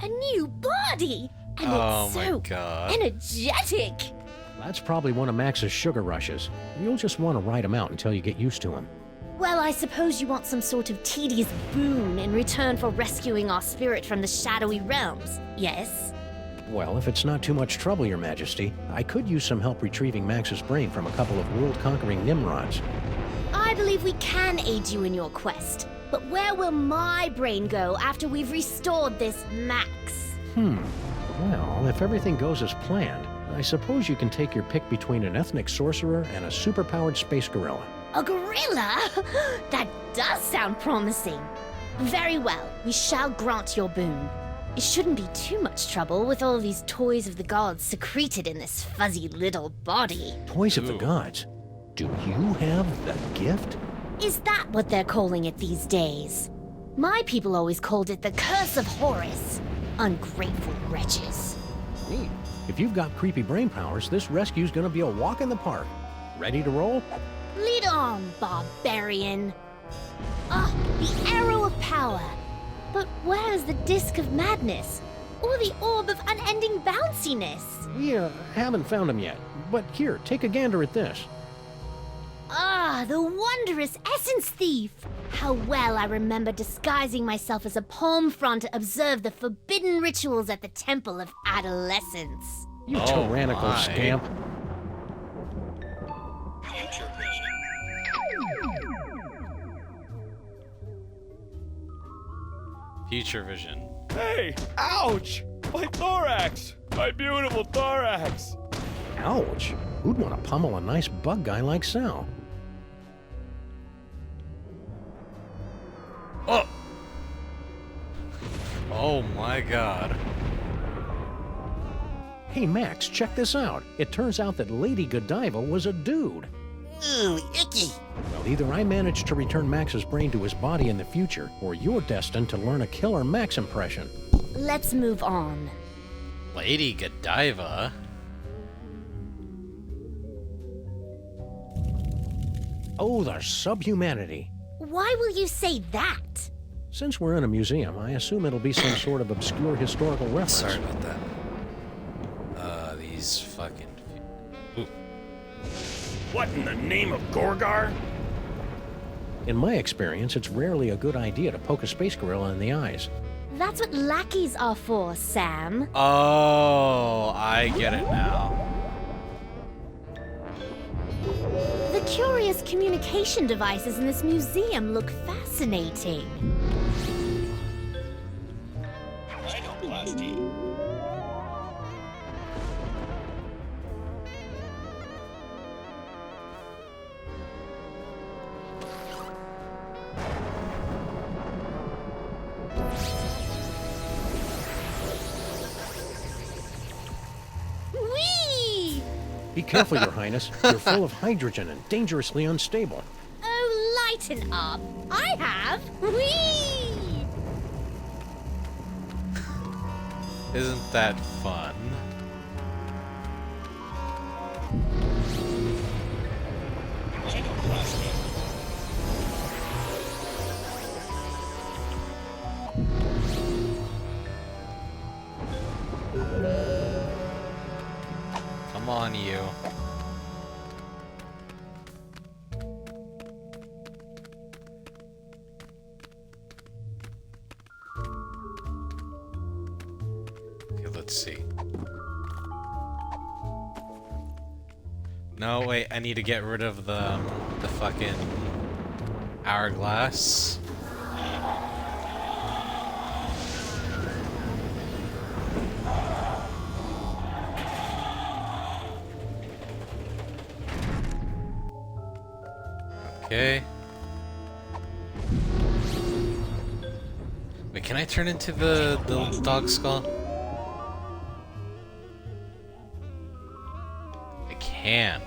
A new body! And Oh it's my so God. energetic! That's probably one of Max's sugar rushes. You'll just want to ride him out until you get used to him. Well, I suppose you want some sort of tedious boon in return for rescuing our spirit from the shadowy realms, yes? Well, if it's not too much trouble, Your Majesty, I could use some help retrieving Max's brain from a couple of world-conquering Nimrods. I believe we can aid you in your quest, but where will my brain go after we've restored this Max? Well, if everything goes as planned, I suppose you can take your pick between an ethnic sorcerer and a superpowered space gorilla. A gorilla? That does sound promising. Very well, we shall grant your boon. It shouldn't be too much trouble with all these toys of the gods secreted in this fuzzy little body. Toys of the gods? Do you have the gift? Is that what they're calling it these days? My people always called it the Curse of Horus. Ungrateful wretches. Neat. If you've got creepy brain powers, this rescue's gonna be a walk in the park. Ready to roll? Lead on, barbarian. Ah, the arrow of power. But where's the disc of madness? Or the orb of unending bounciness? We haven't found them yet. But here, take a gander at this. Ah, the wondrous essence thief! How well I remember disguising myself as a palm frond to observe the forbidden rituals at the Temple of Adolescence. You tyrannical scamp. Future vision. Hey! Ouch! My thorax! My beautiful thorax! Ouch! Who'd want to pummel a nice bug guy like Sal? Oh! Oh my God. Hey Max, check this out. It turns out that Lady Godiva was a dude. Ooh, icky. Well, either I managed to return Max's brain to his body in the future, or you're destined to learn a killer Max impression. Let's move on. Lady Godiva? Oh, the subhumanity. Why will you say that? Since we're in a museum, I assume it'll be some sort of obscure historical reference. Sorry about that. These fucking... Ooh. What in the name of Gorgar? In my experience, it's rarely a good idea to poke a space gorilla in the eyes. That's what lackeys are for, Sam. Oh, I get it now. The curious communication devices in this museum look fascinating. Whee! Be careful, Your Highness. You're full of hydrogen and dangerously unstable. Oh, lighten up. I have. Whee! Isn't that fun? Come on, you. Okay, let's see. No, wait, I need to get rid of the fucking hourglass. Okay. Wait, can I turn into the dog skull? I can.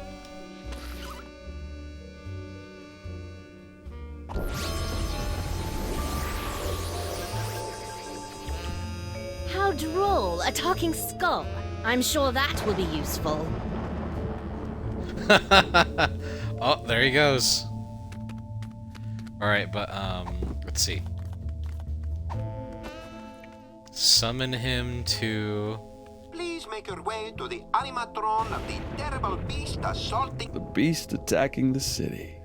How droll, a talking skull. I'm sure that will be useful. Oh, there he goes. Alright, but, let's see. Summon him to... Please make your way to the animatron of the terrible beast assaulting... The beast attacking the city.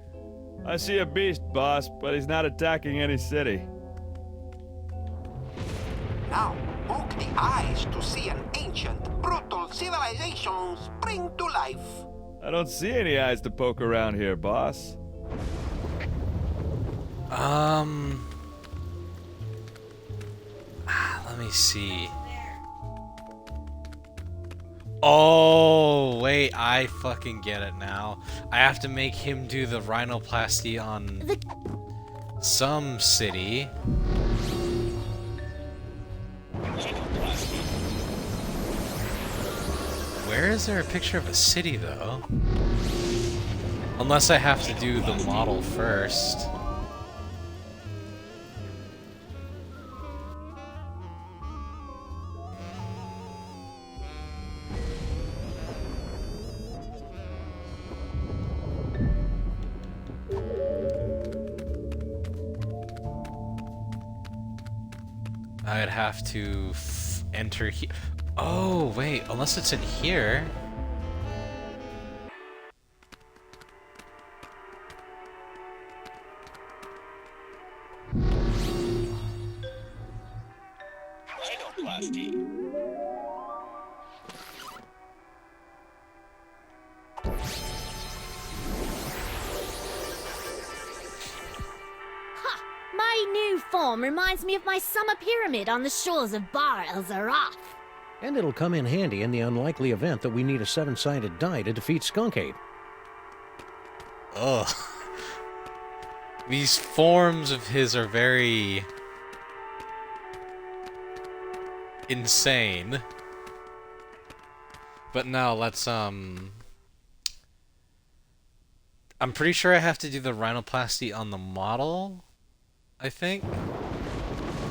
I see a beast, boss, but he's not attacking any city. Now, poke the eyes to see an ancient, brutal civilization spring to life. I don't see any eyes to poke around here, boss. Let me see. Oh, wait, I fucking get it now. I have to make him do the rhinoplasty on some city. Where is there a picture of a city, though? Unless I have to do the model first. I'd have to enter here. Oh, wait, unless it's in here. My new form reminds me of my summer pyramid on the shores of Bar El Zarath. And it'll come in handy in the unlikely event that we need a 7-sided die to defeat Skunkade. Ugh. These forms of his are very... insane. But now let's, I'm pretty sure I have to do the rhinoplasty on the model, I think.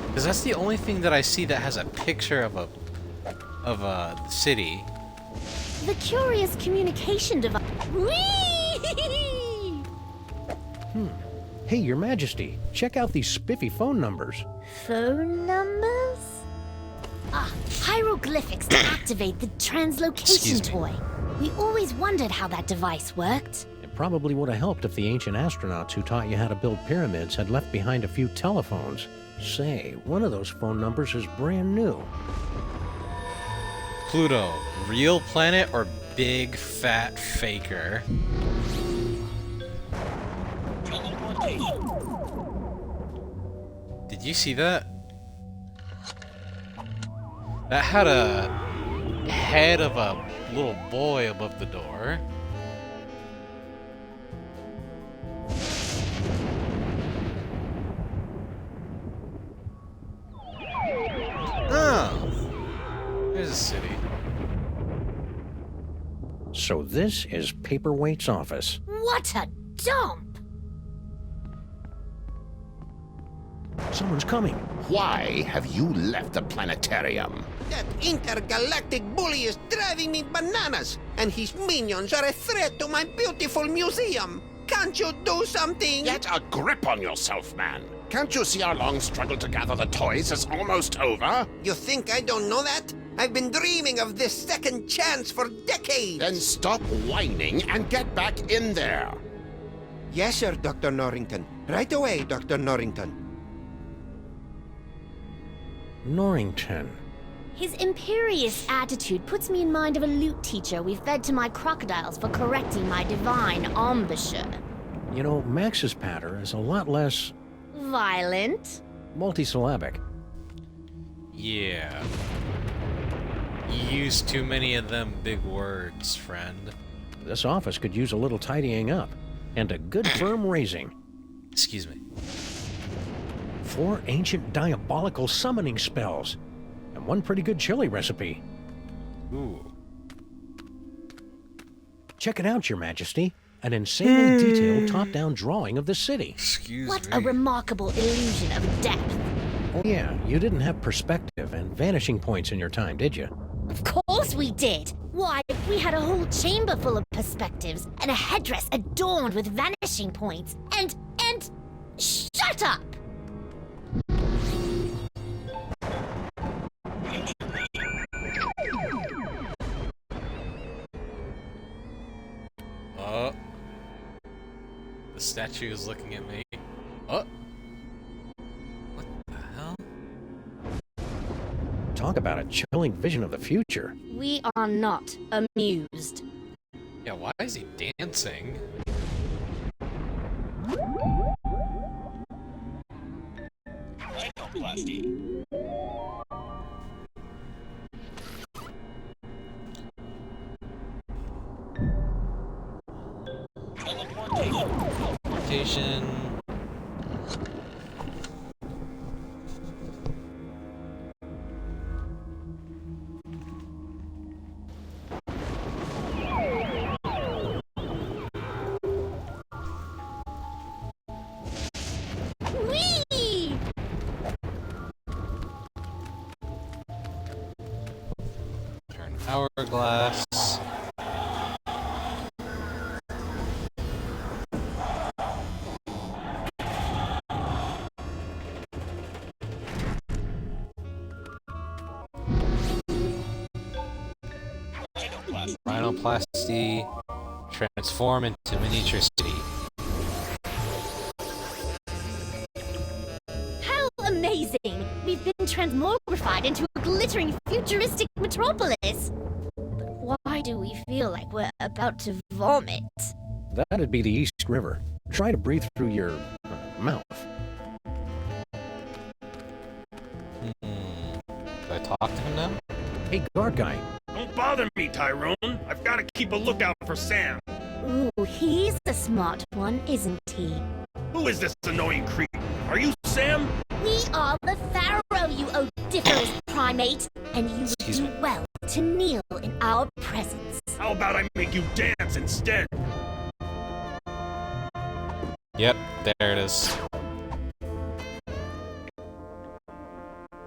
Because that's the only thing that I see that has a picture of a city. The curious communication device. Hey, Your Majesty, check out these spiffy phone numbers. Phone numbers? Ah, hieroglyphics to activate the translocation toy. We always wondered how that device worked. It probably would have helped if the ancient astronauts who taught you how to build pyramids had left behind a few telephones. Say, one of those phone numbers is brand new. Pluto, real planet or big fat faker? Did you see that? That had a head of a little boy above the door. Oh, there's a city. So this is Paperweight's office. What a dump! Someone's coming. Why have you left the planetarium? That intergalactic bully is driving me bananas, and his minions are a threat to my beautiful museum. Can't you do something? Get a grip on yourself, man. Can't you see our long struggle to gather the toys is almost over? You think I don't know that? I've been dreaming of this second chance for decades. Then stop whining and get back in there. Yes, sir, Dr. Norrington. Right away, Dr. Norrington. Norrington. His imperious attitude puts me in mind of a lute teacher we fed to my crocodiles for correcting my divine embouchure. You know, Max's patter is a lot less... violent? multisyllabic. Yeah. You use too many of them big words, friend. This office could use a little tidying up. And a good firm raising. Excuse me. 4 ancient diabolical summoning spells. And 1 pretty good chili recipe. Ooh. Check it out, Your Majesty. An insanely detailed top-down drawing of the city. Excuse What a remarkable illusion of depth. Oh yeah, you didn't have perspective and vanishing points in your time, did you? Of course we did. Why, we had a whole chamber full of perspectives and a headdress adorned with vanishing points and Shut up! The statue is looking at me. Oh! What the hell? Talk about a chilling vision of the future. We are not amused. Yeah, why is he dancing? Teleportation. Whee! Turn hourglass. Rhinoplasty. Transform into miniature city. How amazing! We've been transmogrified into a glittering futuristic metropolis. But why do we feel like we're about to vomit? That'd be the East River. Try to breathe through your mouth. Do I talk to him now? Hey, guard guy. Don't bother me, Tyrone. I've got to keep a lookout for Sam. Ooh, he's the smart one, isn't he? Who is this annoying creep? Are you Sam? We are the Pharaoh, you odoriferous primate, and you would do well to kneel in our presence. How about I make you dance instead? Yep, there it is.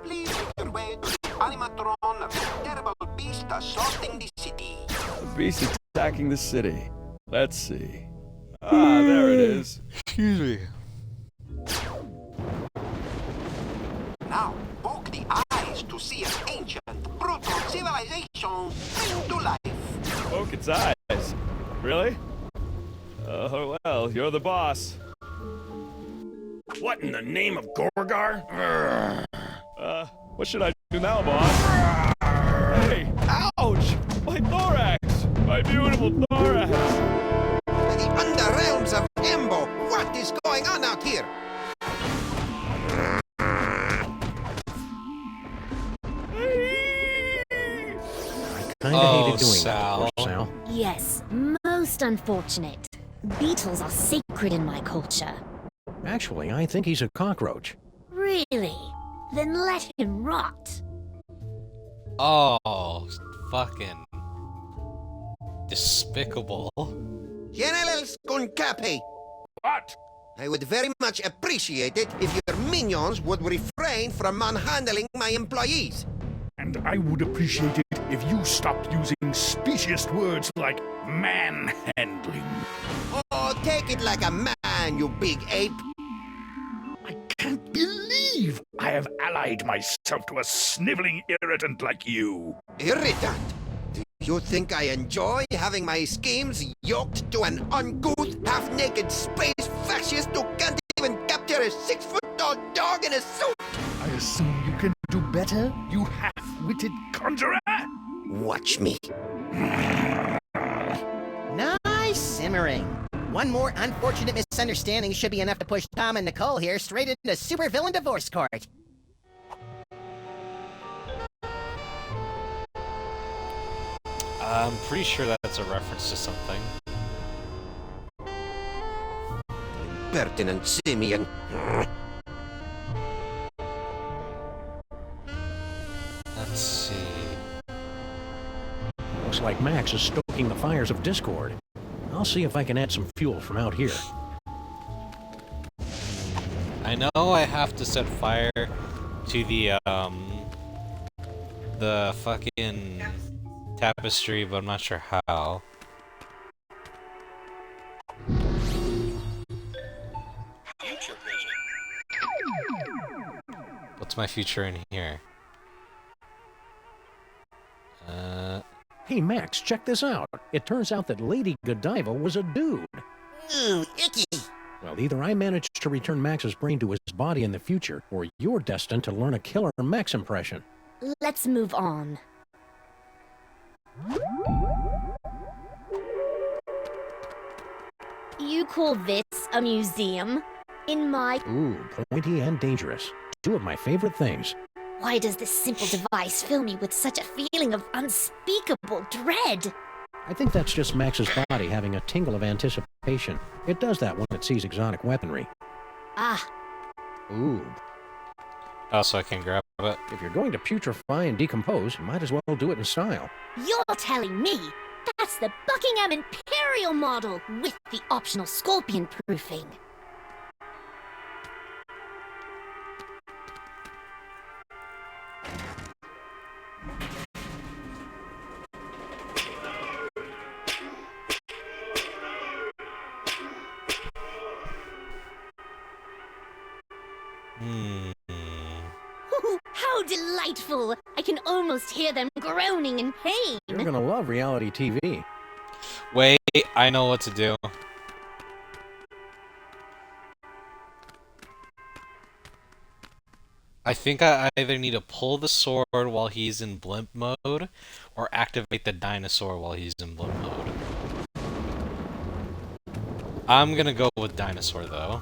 Please make your way to the animatron of the terrible beast assaulting the city. The beast attacking the city. Let's see. Ah, there it is. Excuse me. Now, poke the eyes to see an ancient, brutal civilization bring to life. Poke its eyes. Really? Oh, well, you're the boss. What in the name of Gorgar? What should I do now, boss? Hey! Ouch! My thorax! My beautiful thorax! The underrealms of Embo, what is going on out here? Kinda hated doing Sal. that, Sal. Yes, most unfortunate. Beetles are sacred in my culture. Actually, I think he's a cockroach. Really? Then let him rot. Oh, fucking despicable. General Skunkapi. What? I would very much appreciate it if your minions would refrain from manhandling my employees. And I would appreciate it if you stopped using specious words like manhandling. Oh, take it like a man, you big ape. I can't believe I have allied myself to a sniveling irritant like you. Irritant? Do you think I enjoy having my schemes yoked to an uncouth, half-naked space fascist who can't even capture a 6-foot-tall dog in a suit? I assume you can do better, you half-witted conjurer? Watch me. Nice simmering. One more unfortunate misunderstanding should be enough to push Tom and Nicole here straight into supervillain divorce court. I'm pretty sure that's a reference to something. Impertinent simian. Let's see. Looks like Max is stoking the fires of discord. I'll see if I can add some fuel from out here. I know I have to set fire to the fucking tapestry, but I'm not sure how. Future vision. my future in here? Hey, Max, check this out. It turns out that Lady Godiva was a dude. Ooh, icky. Well, either I managed to return Max's brain to his body in the future, or you're destined to learn a killer Max impression. Let's move on. You call this a museum? In my... Ooh, pointy and dangerous. Two of my favorite things. Why does this simple device fill me with such a feeling of unspeakable dread? I think that's just Max's body having a tingle of anticipation. It does that when it sees exotic weaponry. Ah. Ooh. Oh, so I can grab it? If you're going to putrefy and decompose, you might as well do it in style. You're telling me that's the Buckingham Imperial model with the optional scorpion proofing. How delightful! I can almost hear them groaning in pain. You're gonna love reality TV. Wait, I know what to do. I think I either need to pull the sword while he's in blimp mode, or activate the dinosaur while he's in blimp mode. I'm gonna go with dinosaur, though.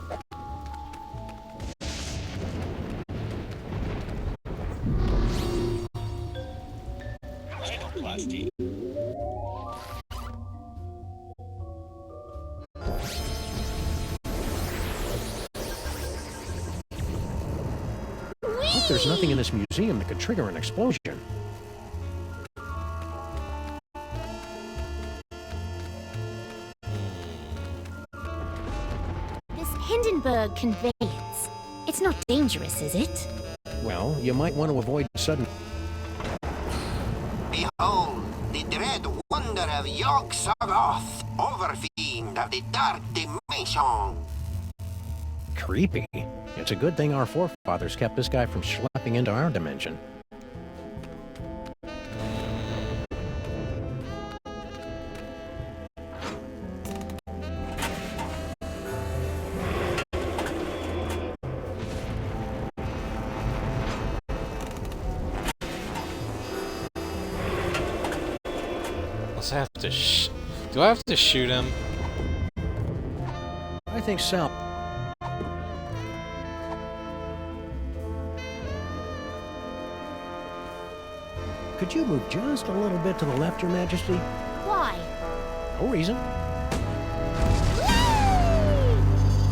Hope there's nothing in this museum that could trigger an explosion. This Hindenburg conveyance. It's not dangerous, is it? Well, you might want to avoid sudden... Behold, the dread wonder of Yog-Sothoth, overfiend of the dark dimension. Creepy. It's a good thing our forefathers kept this guy from schlepping into our dimension. Let's have to do I have to shoot him? I think so. Could you move just a little bit to the left, Your Majesty? Why? No reason.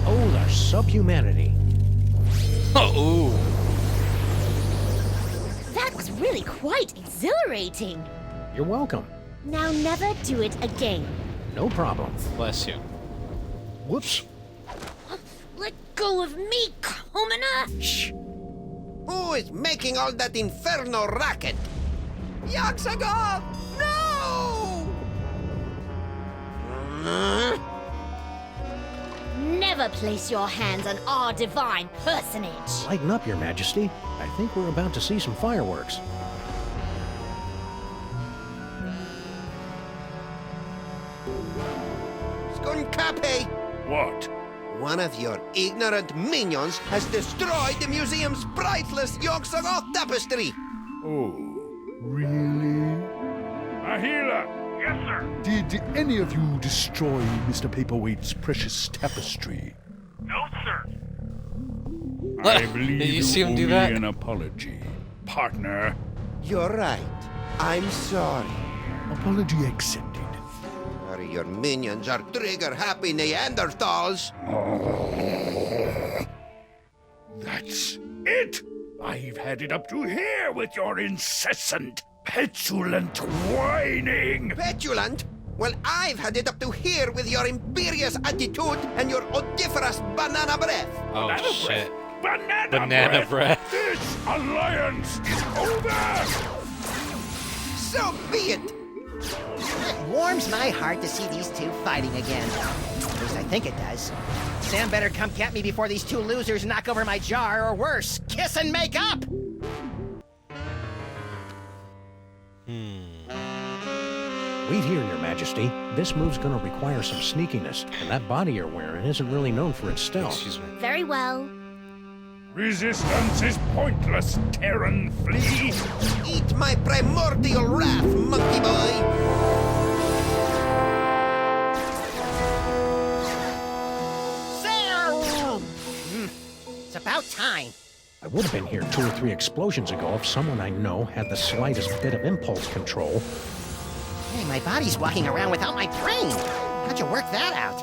Oh, the subhumanity. Oh, ooh. That was really quite exhilarating. You're welcome. Now never do it again. No problem. Bless you. Whoops. Let go of me, commoner! Shh! Who is making all that inferno racket? Yog-Sothoth! No! Never place your hands on our divine personage. Lighten up, Your Majesty. I think we're about to see some fireworks. Skunkape! What? One of your ignorant minions has destroyed the museum's priceless Yog-Sothoth tapestry! Oh, really? Ahila! Yes, sir. Did any of you destroy Mr. Paperweight's precious tapestry? No, sir. I believe Did you see him owe do me that? an apology, partner. You're right. I'm sorry. Apology accepted. Sorry your minions are trigger-happy Neanderthals. That's it! I've had it up to here with your incessant, petulant whining! Petulant? Well, I've had it up to here with your imperious attitude and your odoriferous banana breath. Oh, Banana shit. Banana, Banana breath. This alliance is over! So be it! It warms my heart to see these two fighting again. At least I think it does. Sam better come get me before these two losers knock over my jar, or worse, kiss and make up! Wait here, Your Majesty. This move's gonna require some sneakiness, and that body you're wearing isn't really known for its stealth. Excuse me. Very well. Resistance is pointless, Terran flea. Eat my primordial wrath, monkey boy! Sam! It's about time. I would have been here 2 or 3 explosions ago if someone I know had the slightest bit of impulse control. Hey, my body's walking around without my brain. How'd you work that out?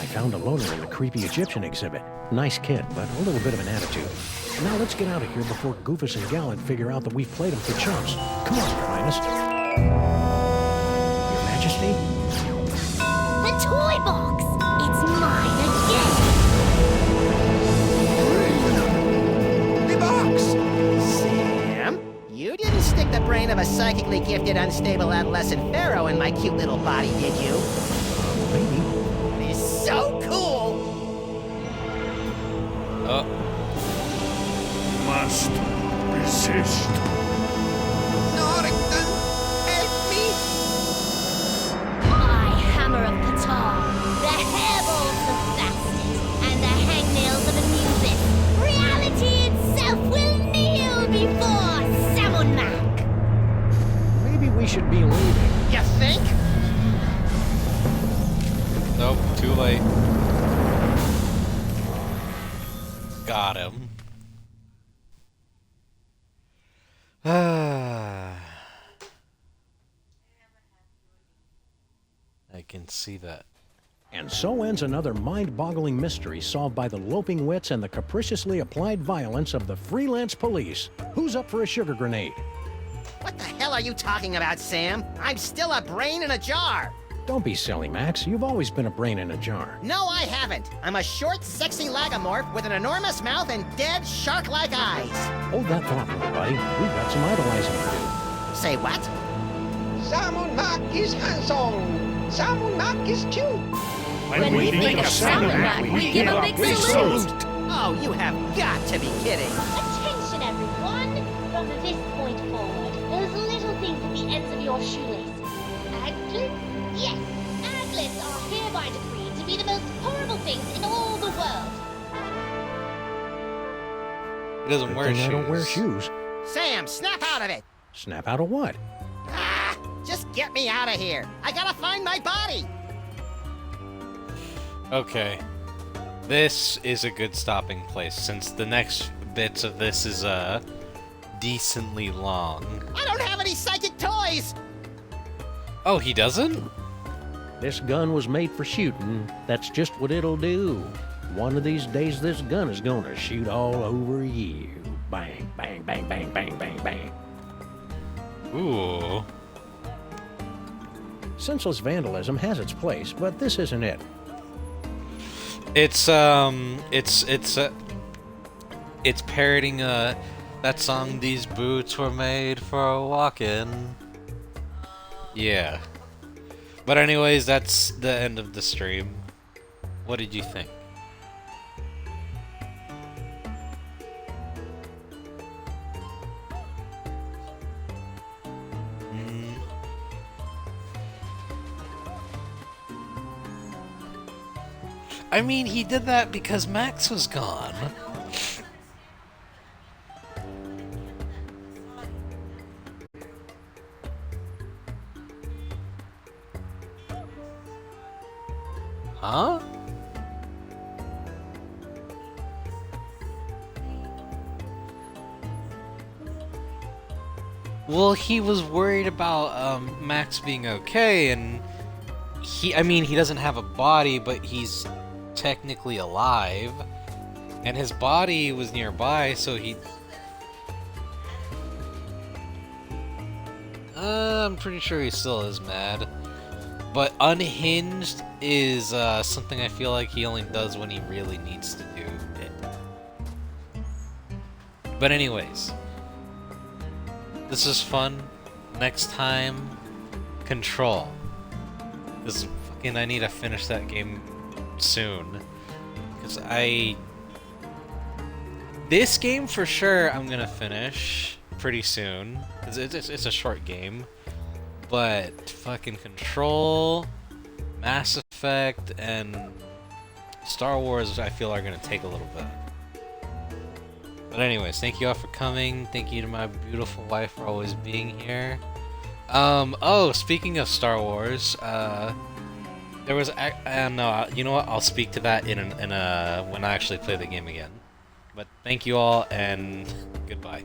I found a loader in the creepy Egyptian exhibit. Nice kid, but a little bit of an attitude. Now let's get out of here before Goofus and Gallant figure out that we've played them for chumps. Come on, Your Highness. Your Majesty? The toy box! It's mine again! The box! Sam? You didn't stick the brain of a psychically gifted, unstable adolescent pharaoh in my cute little body, did you? Maybe. It is so cool! Must resist. Norrington, help me! My hammer of Ptah, the hairballs of Bastet, and the hangnails of Anubis. Reality itself will kneel before Samonmak! Maybe we should be leaving. You think? Nope, too late. Got him. I can see that. And so ends another mind-boggling mystery solved by the loping wits and the capriciously applied violence of the freelance police. Who's up for a sugar grenade? What the hell are you talking about, Sam? I'm still a brain in a jar! Don't be silly, Max. You've always been a brain in a jar. No, I haven't. I'm a short, sexy lagomorph with an enormous mouth and dead, shark-like eyes. Hold that thought, little buddy. We've got some idolizing to do. Say what? Samonmak is handsome! Samonmak is cute! When we think of Samonmak, we give a big salute! Oh, you have got to be kidding. Attention, everyone! From this point forward, those little things at the ends of your shoelaces. Anklets? Yes, anklets are hereby decreed to be the most horrible things in all the world. He doesn't Good wear thing shoes. I don't wear shoes. Sam, snap out of it! Snap out of what? Ah, just get me out of here. I gotta find my body. Okay. This is a good stopping place, since the next bits of this is, decently long. I don't have any psychic toys! Oh, he doesn't? This gun was made for shooting. That's just what it'll do. One of these days, this gun is gonna shoot all over you. Bang, bang, bang, bang, bang, bang, bang. Ooh. Senseless vandalism has its place, but this isn't it. It's parroting, that song, These Boots Were Made for Walking. Yeah. But anyways, that's the end of the stream. What did you think? I mean, he did that because Max was gone. Huh? Well, he was worried about Max being okay, and I mean, he doesn't have a body, but he's technically alive, and his body was nearby, so he... I'm pretty sure he still is mad. But unhinged is something I feel like he only does when he really needs to do it. But anyways, this is fun. Next time, Control. Because fucking I need to finish that game soon. Because this game for sure I'm gonna finish pretty soon. Because it's a short game. But fucking Control, Mass Effect, and Star Wars I feel are gonna take a little bit. But anyways, thank you all for coming. Thank you to my beautiful wife for always being here. Oh, speaking of Star Wars, there was no, you know what? I'll speak to that in when I actually play the game again. But thank you all and goodbye.